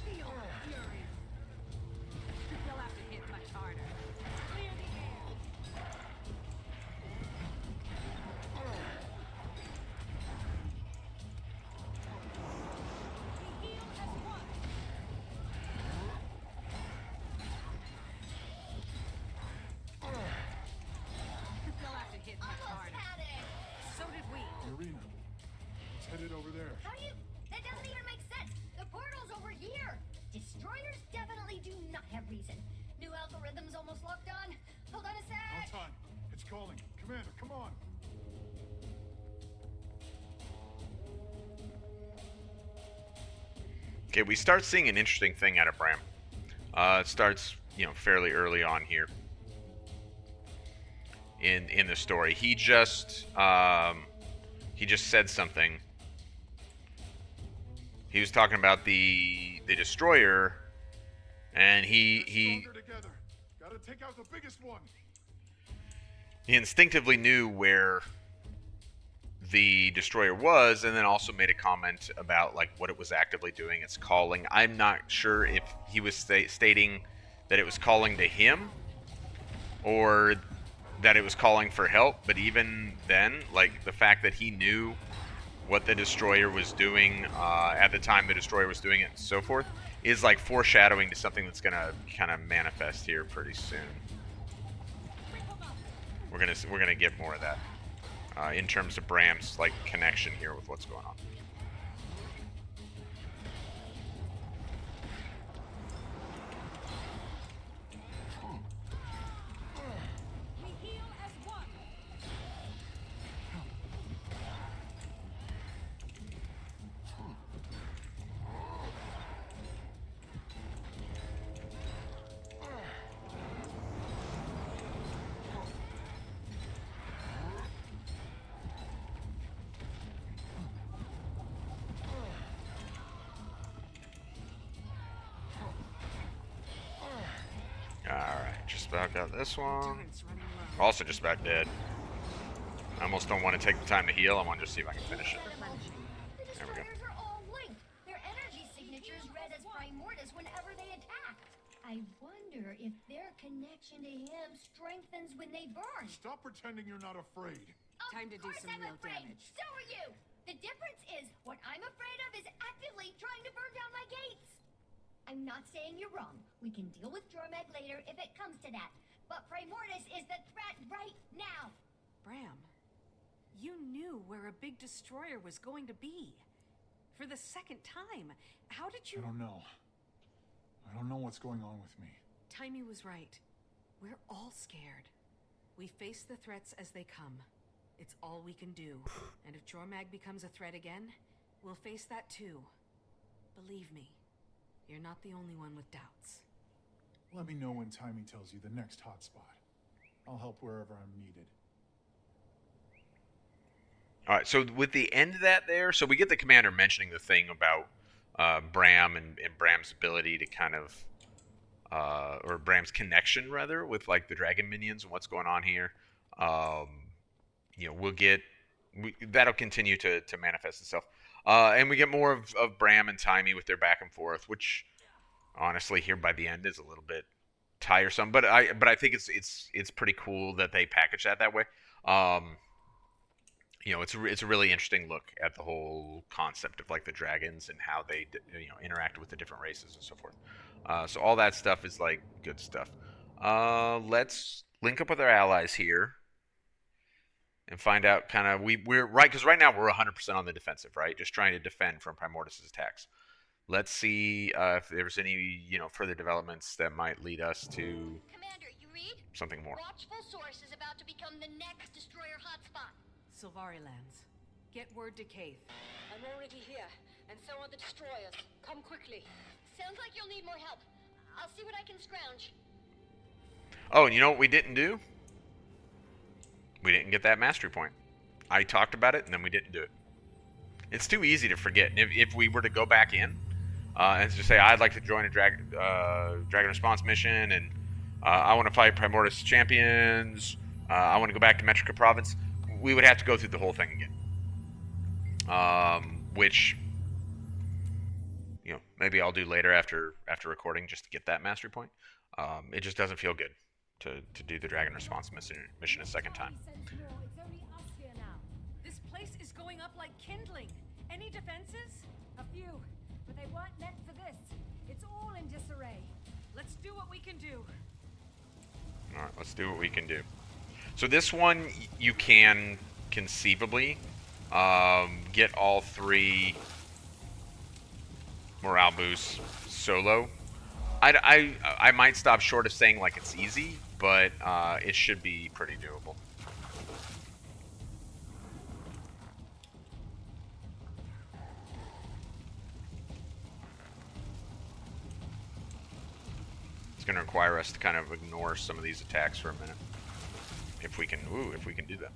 Feel fury. You'll have to hit much harder. Clear the air. We heal as one. You'll have to hit much Almost harder. had it. So did we. Irina, it's headed over there. How do you... That doesn't even make sense. The portal's over here. Destroyers definitely do not have reason. New algorithm's almost locked on. Hold on a No sec. time. It's calling. Commander, come on. Okay, we start seeing an interesting thing out of Bram. It starts, you know, fairly early on here in the story. He just said something. He was talking about the destroyer, and he Stronger together. Gotta take out the biggest one. instinctively knew where the destroyer was, and then also made a comment about like what it was actively doing. It's calling. I'm not sure if he was stating that it was calling to him or that it was calling for help, but even then, like the fact that he knew what the destroyer was doing at the time the destroyer was doing it and so forth is like foreshadowing to something that's gonna kind of manifest here pretty soon. We're gonna get more of that in terms of Bram's like connection here with what's going on. We heal as one. Alright, just about got this one. Endurance running low. Also just about dead. I almost don't want to take the time to heal. I want to just see if I can finish it. Replenishing. The There we go. destroyers are all linked. Their energy signatures read as Primordius whenever they attack. I wonder if their connection to him strengthens when they burn. Stop pretending you're not afraid. Time to do Of course some I'm real afraid. damage. So are you. The difference is what I'm afraid of is actively trying to burn down my gates. I'm not saying you're wrong. We can deal with Jormag later if it comes to that. But Primordius is the threat right now. Bram, You knew where a big destroyer was going to be. For the second time. How did you... I don't know. I don't know what's going on with me. Timey was right. We're all scared. We face the threats as they come. It's all we can do. And if Jormag becomes a threat again, we'll face that too. Believe me, you're not the only one with doubts. Let me know when Timey tells you the next hotspot. I'll help wherever I'm needed. All right, so with the end of that there, so we get the commander mentioning the thing about Bram and Bram's ability to kind of, or Bram's connection rather with like the dragon minions and what's going on here. You know, that'll continue to manifest itself, and we get more of Bram and Timey with their back and forth, which honestly here by the end is a little bit tiresome, but I think it's pretty cool that they package that way. You know, it's a really interesting look at the whole concept of like the dragons and how they interact with the different races and so forth. So all that stuff is like good stuff. Let's link up with our allies here and find out kind of we're right, because right now we're 100% on the defensive, right? Just trying to defend from Primordus's attacks. Let's see if there's any further developments that might lead us to Commander, you read? something more. Watchful Source is about to become the next destroyer hotspot. Sylvari lands. Get word to Kaith. I'm already here, and so are the destroyers. Come quickly. Sounds like you'll need more help. I'll see what I can scrounge. Oh, and you know what we didn't do? We didn't get that mastery point. I talked about it, and then we didn't do it. It's too easy to forget. And if we were to go back in and just say, I'd like to join a Dragon Response mission, and I want to fight Primordus champions, I want to go back to Metrica Province, we would have to go through the whole thing again. Which, maybe I'll do later after recording just to get that mastery point. It just doesn't feel good to do the Dragon Response mission a second time. This place is going up like kindling. Any defenses? A few, but they weren't meant for this. It's all in disarray. Let's do what we can do. Alright, let's do what we can do. So this one, you can conceivably get all 3 morale boosts solo. I might stop short of saying like it's easy, but it should be pretty doable. It's going to require us to kind of ignore some of these attacks for a minute. If we can do that.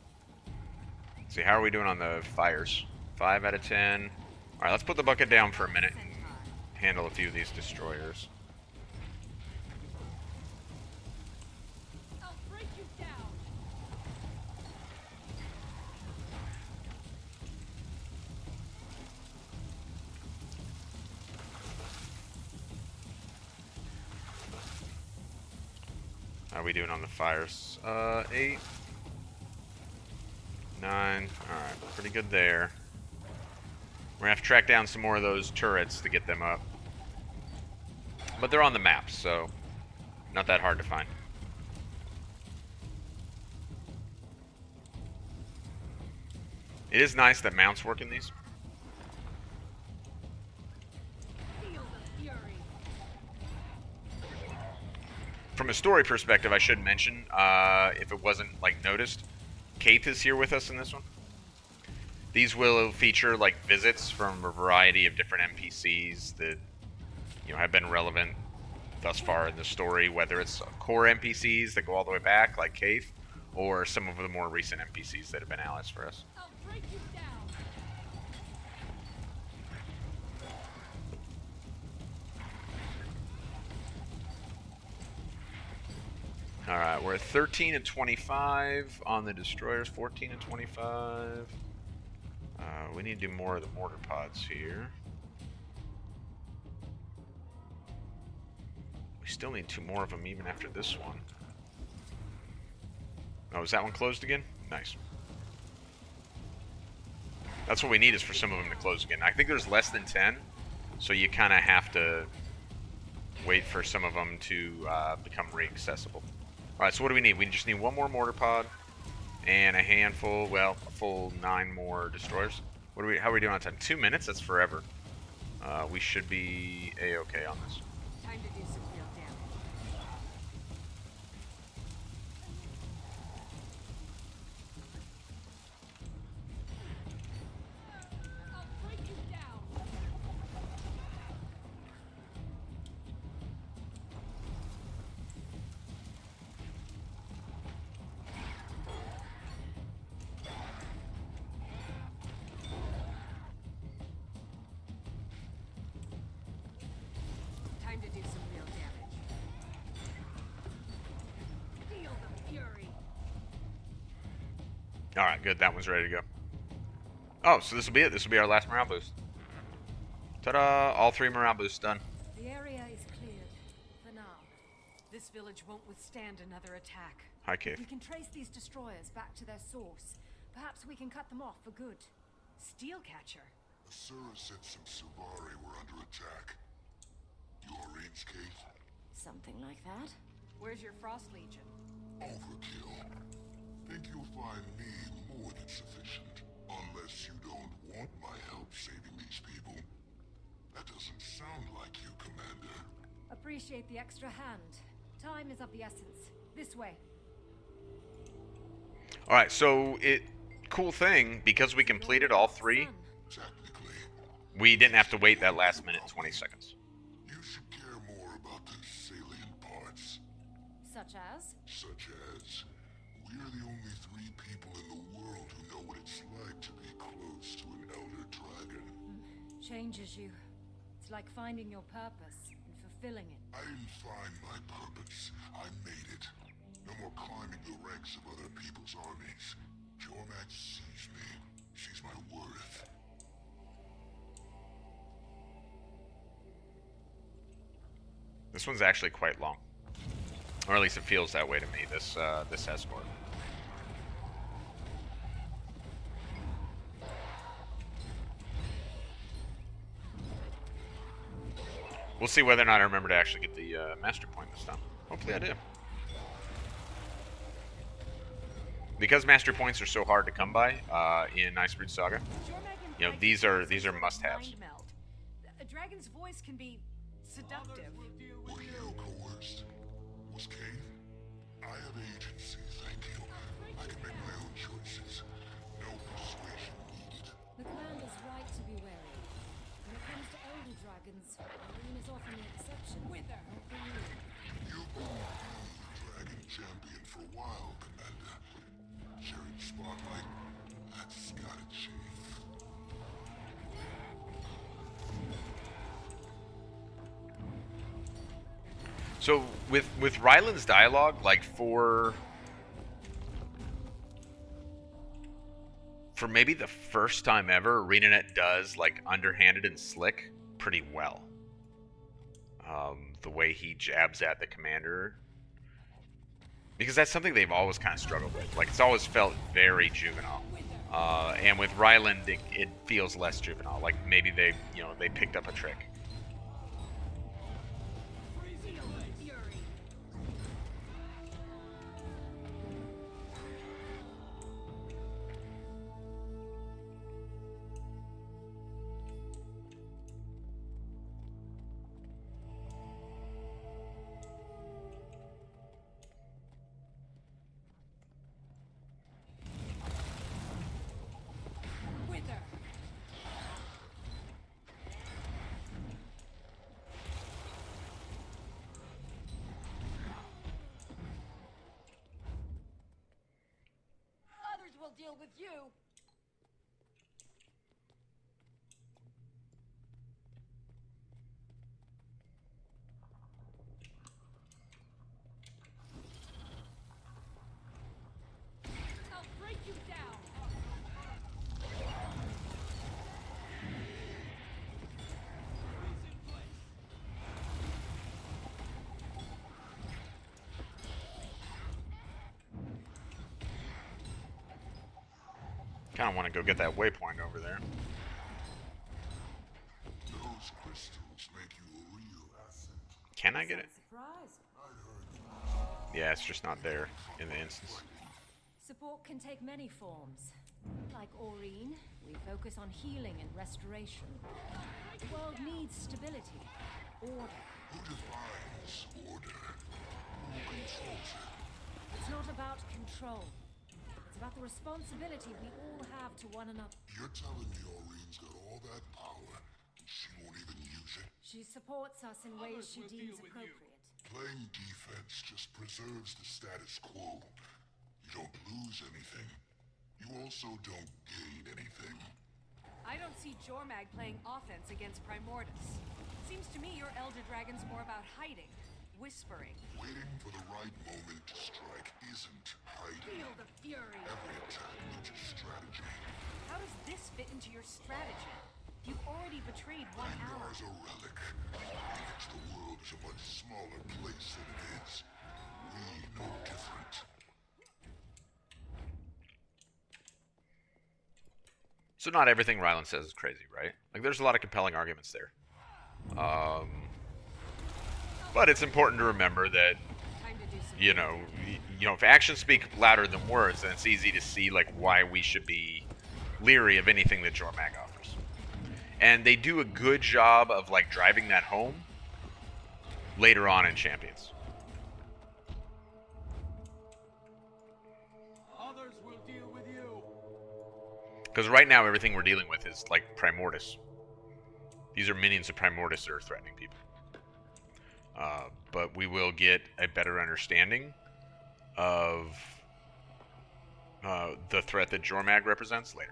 Let's see, how are we doing on the fires? 5 out of 10. All right, let's put the bucket down for a minute and handle a few of these destroyers. I'll break you down. How are we doing on the fires? 8. 9. Alright, pretty good there. We're gonna have to track down some more of those turrets to get them up. But they're on the map, so not that hard to find. It is nice that mounts work in these. Feel the fury. From a story perspective, I should mention, if it wasn't like noticed, Kaith is here with us in this one. These will feature like visits from a variety of different NPCs that have been relevant thus far in the story, whether it's core NPCs that go all the way back, like Kaith, or some of the more recent NPCs that have been allies for us. I'll break you down. Alright, we're at 13 and 25 on the destroyers, 14 and 25. We need to do more of the mortar pods here. We still need 2 more of them even after this one. Oh, is that one closed again? Nice. That's what we need, is for some of them to close again. I think there's less than 10, so you kind of have to wait for some of them to become re-accessible. Alright, so what do we need? We just need 1 more mortar pod. and a handful, well, a full 9 more destroyers. What are we? How are we doing on time? 2 minutes? That's forever. We should be a-okay on this. Time to do some real damage. I'll break you down. Time to do some real damage. Feel the fury. All right, good. That one's ready to go. Oh, so this will be it. This will be our last morale boost. Ta-da! All 3 morale boosts done. The area is cleared for now. This village won't withstand another attack. Hi, If Cave. we can trace these destroyers back to their source, perhaps we can cut them off for good. Steelcatcher. Asura said some Silvari were under attack. You arrange, Kate? Something like that? Where's your Frost Legion? Overkill. Think you'll find me more than sufficient. Unless you don't want my help saving these people. That doesn't sound like you, Commander. Appreciate the extra hand. Time is of the essence. This way. All right, so cool thing, because we completed all 3, Technically, we didn't have to wait that last minute 20 seconds. you should care more about the salient parts. Such as? Such as, we're the only 3 people in the world who know what it's like to be close to an elder dragon. Changes you. It's like finding your purpose and fulfilling it. I didn't find my purpose. I made it. No more climbing the ranks of other people's armies. Jormac sees me. Sees my worth. This one's actually quite long. Or at least it feels that way to me, this escort. We'll see whether or not I remember to actually get the master point this time. Hopefully I do. Because master points are so hard to come by in Icebrood Saga, you know, these are must-haves. Mind meld. A dragon's voice can be seductive. Were you coerced? Was Kate? I have agency, thank you. I can make my own choices. No persuasion needed. The commander's right to be wary. When it comes to elder dragons, Irene is often the exception. Wither. Not the rule. You've been the dragon champion for a while, Commander. Sharing spotlight, that's gotta change. So with Ryland's dialogue, like for maybe the first time ever, ArenaNet does like underhanded and slick pretty well. The way he jabs at the commander, because that's something they've always kind of struggled with. Like it's always felt very juvenile, and with Ryland, it feels less juvenile. Like maybe they picked up a trick. We'll deal with you. I'll break you down. Kind of want to go get that waypoint over there. Those crystals make you a real asset. Can I get it? Surprise. I'd heard Yeah, it's just not there in the instance. support can take many forms. Like Aurene, we focus on healing and restoration. The world needs stability, order. Who defines order? Who controls it? It's not about control. It's about the responsibility we all have to one another. You're telling me Aurene's got all that power, and she won't even use it? She supports us in ways she deems appropriate. Playing defense just preserves the status quo. You don't lose anything. You also don't gain anything. I don't see Jormag playing offense against Primordus. Seems to me your Elder Dragon's more about hiding, whispering. Waiting for the right moment to strike isn't hiding. Feel the fury. Every attack needs a strategy. How does this fit into your strategy? You've already betrayed one ally. Rengar's a relic. He thinks the world is a much smaller place than it is. We know different. So not everything Rylan says is crazy, right? Like, there's a lot of compelling arguments there. But it's important to remember that, you know, if actions speak louder than words, then it's easy to see, like, why we should be leery of anything that Jormag offers. And they do a good job of, like, driving that home later on in Champions. Others will deal with you. Because right now, everything we're dealing with is, like, Primordus. These are minions of Primordus that are threatening people. But we will get a better understanding of the threat that Jormag represents later.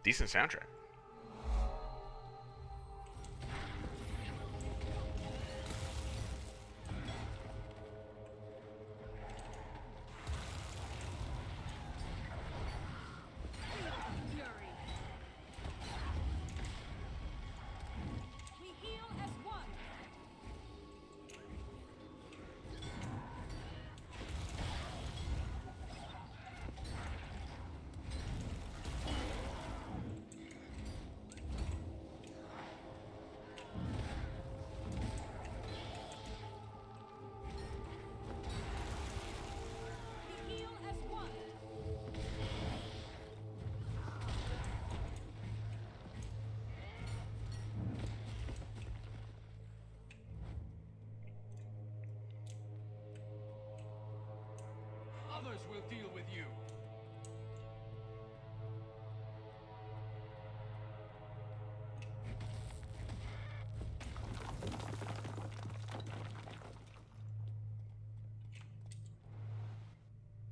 Decent soundtrack. Others will deal with you.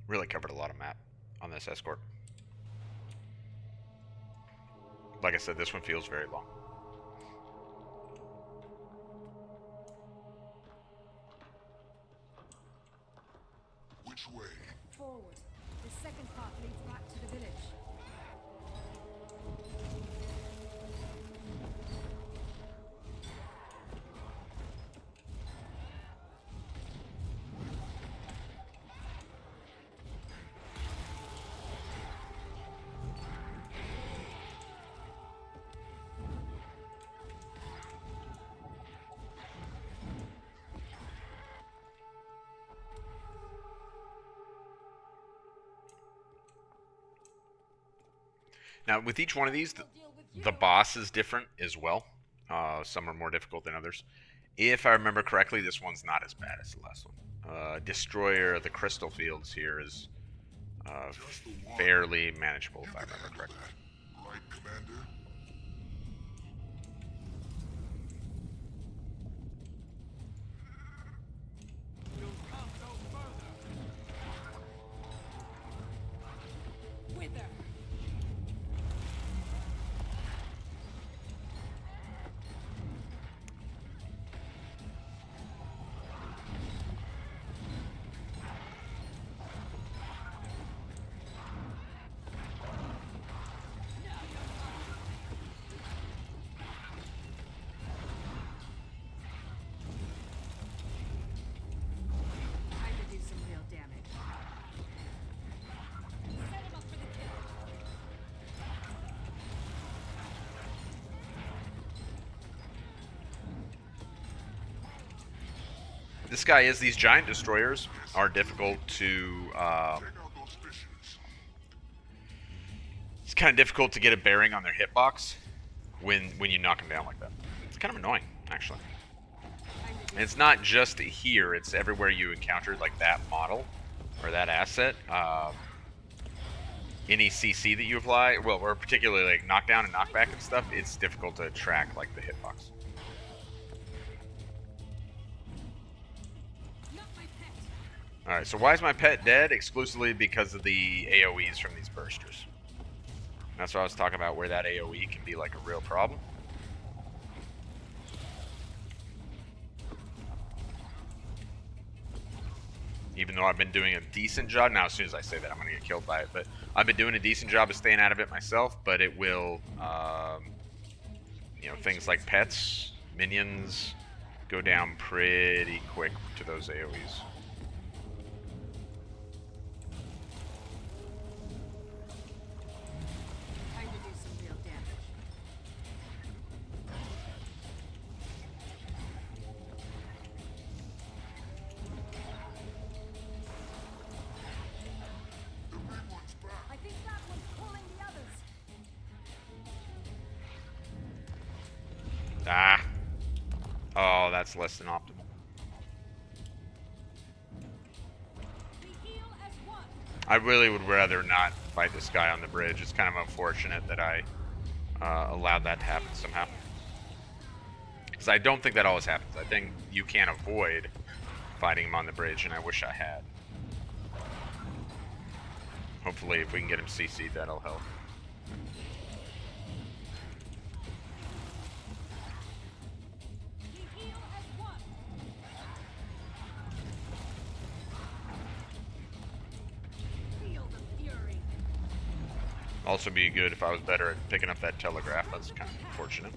Really covered a lot of map on this escort. Like I said, this one feels very long. Which way? Forward. The second path leads back to the village. Now, with each one of these, the boss is different as well. Some are more difficult than others. If I remember correctly, this one's not as bad as the last one. Destroyer of the Crystal Fields here is fairly manageable, if I remember correctly. Right, Commander? We'll come no further. Wither. Time to do some real damage. Set him up for the kill. this guy is, these giant destroyers are difficult to, it's kind of difficult to get a bearing on their hitbox when you knock them down like that. It's kind of annoying, actually. And it's not just here, it's everywhere you encounter like that model or that asset. Any CC that you apply, well, or particularly like knockdown and knockback and stuff, it's difficult to track like the hitbox. Alright, so why is my pet dead? Exclusively because of the AoEs from these bursters. That's what I was talking about, where that AoE can be like a real problem. Even though I've been doing a decent job, now as soon as I say that I'm going to get killed by it, but I've been doing a decent job of staying out of it myself, but it will, you know, things like pets, minions, go down pretty quick to those AoEs. Time to do some real damage. I think that one's pulling the others. Ah. Oh, that's less than optimal. I really would rather not fight this guy on the bridge. It's kind of unfortunate that I allowed that to happen somehow. Because I don't think that always happens. I think you can avoid fighting him on the bridge, and I wish I had. Hopefully, if we can get him CC'd, that'll help. Also be good if I was better at picking up that telegraph. That's kind of unfortunate.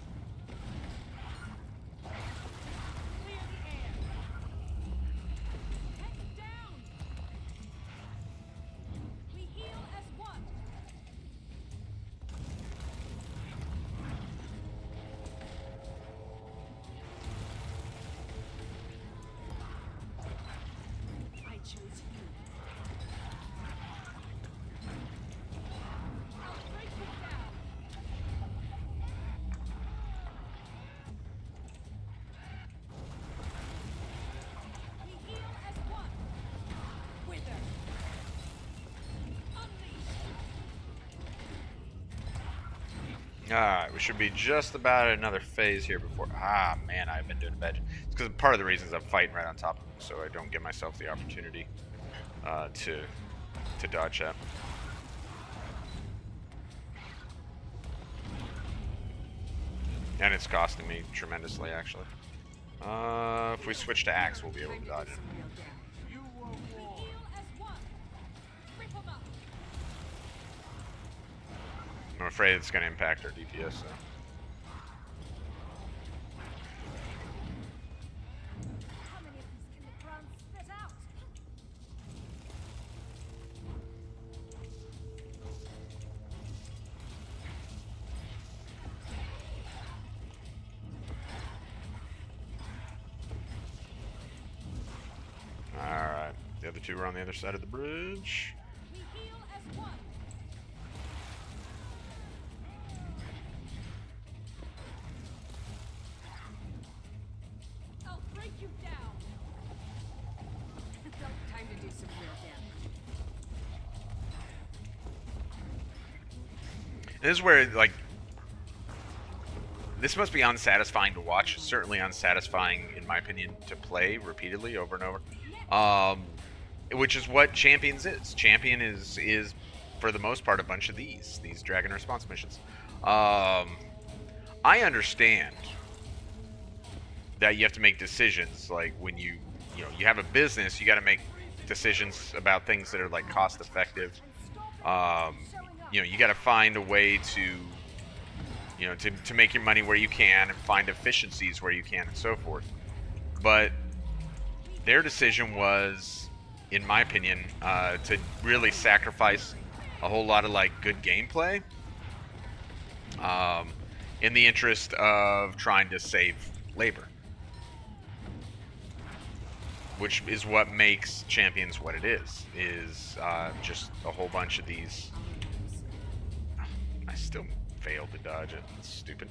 I choose you. Alright, we should be just about at another phase here before... Ah, man, I've been doing a bad... It's because part of the reason is I'm fighting right on top of him, so I don't give myself the opportunity to dodge that. And it's costing me tremendously, actually. If we switch to axe, we'll be able to dodge it. I'm afraid it's going to impact our DPS, so. How many of these can the ground spit out? Alright, the other two are on the other side of the bridge. We heal as one. I'll break you down. Time to do some real damage. And this is where, like, this must be unsatisfying to watch. It's certainly unsatisfying, in my opinion, to play repeatedly over and over. Which is what Champions is. Champion is for the most part, a bunch of these Dragon Response missions. I understand that you have to make decisions, like when you have a business, you got to make decisions about things that are like cost effective. You got to find a way to make your money where you can and find efficiencies where you can and so forth. But their decision was, in my opinion, to really sacrifice a whole lot of like good gameplay in the interest of trying to save labor. which is what makes Champions what it is just a whole bunch of these. I still failed to dodge it. That's stupid.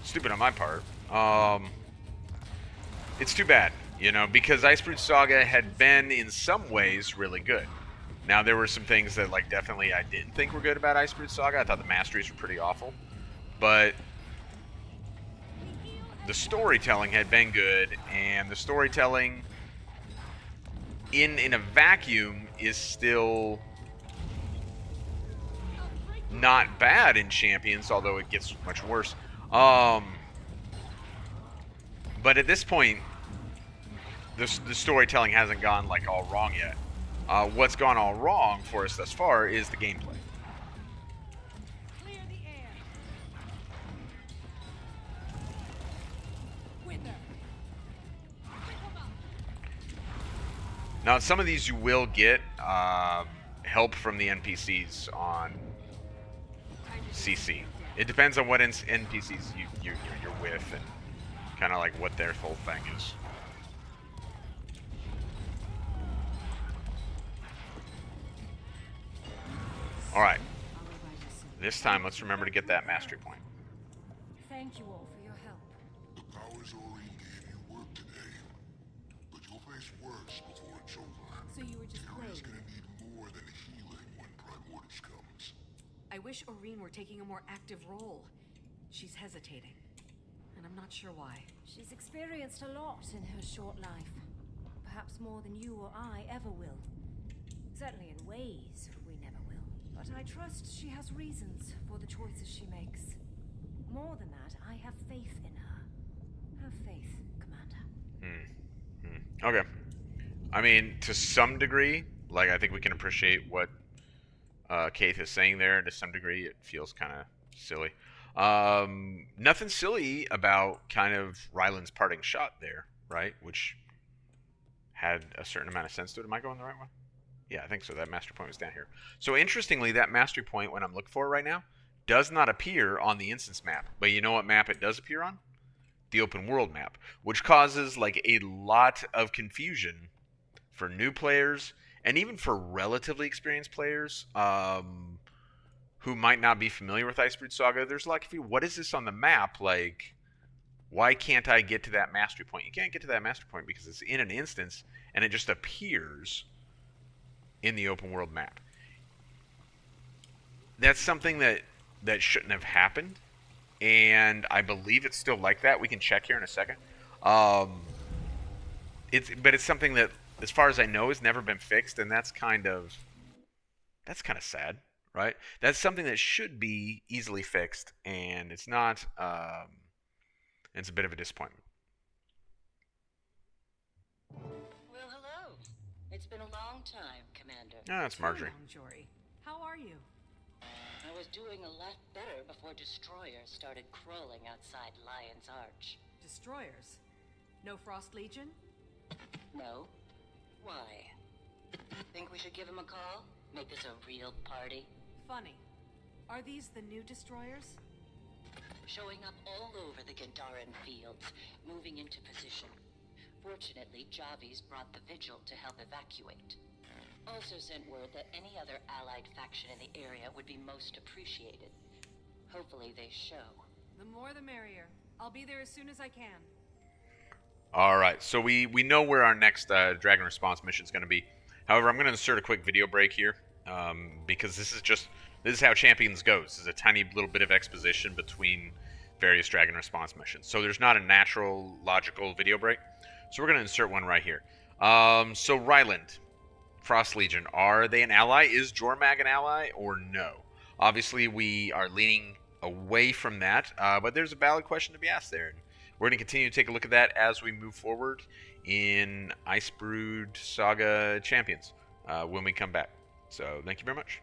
Stupid on my part. It's too bad, you know, because Icebrood Saga had been in some ways really good. Now there were some things that like definitely I didn't think were good about Icebrood Saga. I thought the masteries were pretty awful, but the storytelling had been good, and the storytelling in a vacuum is still not bad in Champions, although it gets much worse. But at this point, the storytelling hasn't gone like all wrong yet. What's gone all wrong for us thus far is the gameplay. Clear the air. Wither. Now, some of these you will get help from the NPCs on CC. It depends on what NPCs you're with and kind of like what their whole thing is. Alright. This time, let's remember to get that mastery point. Thank you all for your help. The powers Aurene gave you work today, but you'll face worse before it's over. So you were just Tyrion's playing. gonna need more than healing when Primordis comes. I wish Aurene were taking a more active role. She's hesitating, and I'm not sure why. She's experienced a lot in her short life. Perhaps more than you or I ever will. Certainly in ways we never will. But I trust she has reasons for the choices she makes. More than that, I have faith in her. Have faith, Commander. Okay. I mean, to some degree, like, I think we can appreciate what Kaith is saying there. To some degree, it feels kind of silly. Nothing silly about kind of Ryland's parting shot there, right? Which had a certain amount of sense to it. Am I going the right way? Yeah, I think so. That mastery point was down here. So interestingly, that mastery point, when I'm looking for it right now, does not appear on the instance map. But you know what map it does appear on? The open world map, which causes like a lot of confusion for new players and even for relatively experienced players who might not be familiar with Icebrood Saga. There's a lot of confusion. What is this on the map? Like, why can't I get to that mastery point? You can't get to that mastery point because it's in an instance and it just appears in the open world map. That's something that shouldn't have happened, and I believe it's still like that. We can check here in a second. It's something that, as far as I know, has never been fixed, and that's kind of sad, right? That's something that should be easily fixed, and it's not. It's a bit of a disappointment. Well, hello. It's been a long time, Commander. Ah, that's Marjorie. Jory, how are you? I was doing a lot better before destroyers started crawling outside Lion's Arch. Destroyers? No Frost Legion? No? Why? Think we should give him a call? Make this a real party? Funny. Are these the new destroyers? Showing up all over the Gindaran fields, moving into position. Fortunately, Javi's brought the Vigil to help evacuate. Also sent word that any other allied faction in the area would be most appreciated. Hopefully they show. The more the merrier. I'll be there as soon as I can. Alright, so we know where our next Dragon Response mission is going to be. However, I'm going to insert a quick video break here, because this is how Champions goes. This is a tiny little bit of exposition between various Dragon Response missions. So there's not a natural, logical video break. So we're going to insert one right here. So Ryland, Frost Legion, are they an ally? Is Jormag an ally or no? Obviously, we are leaning away from that, but there's a valid question to be asked there. We're going to continue to take a look at that as we move forward in Icebrood Saga Champions when we come back. So thank you very much.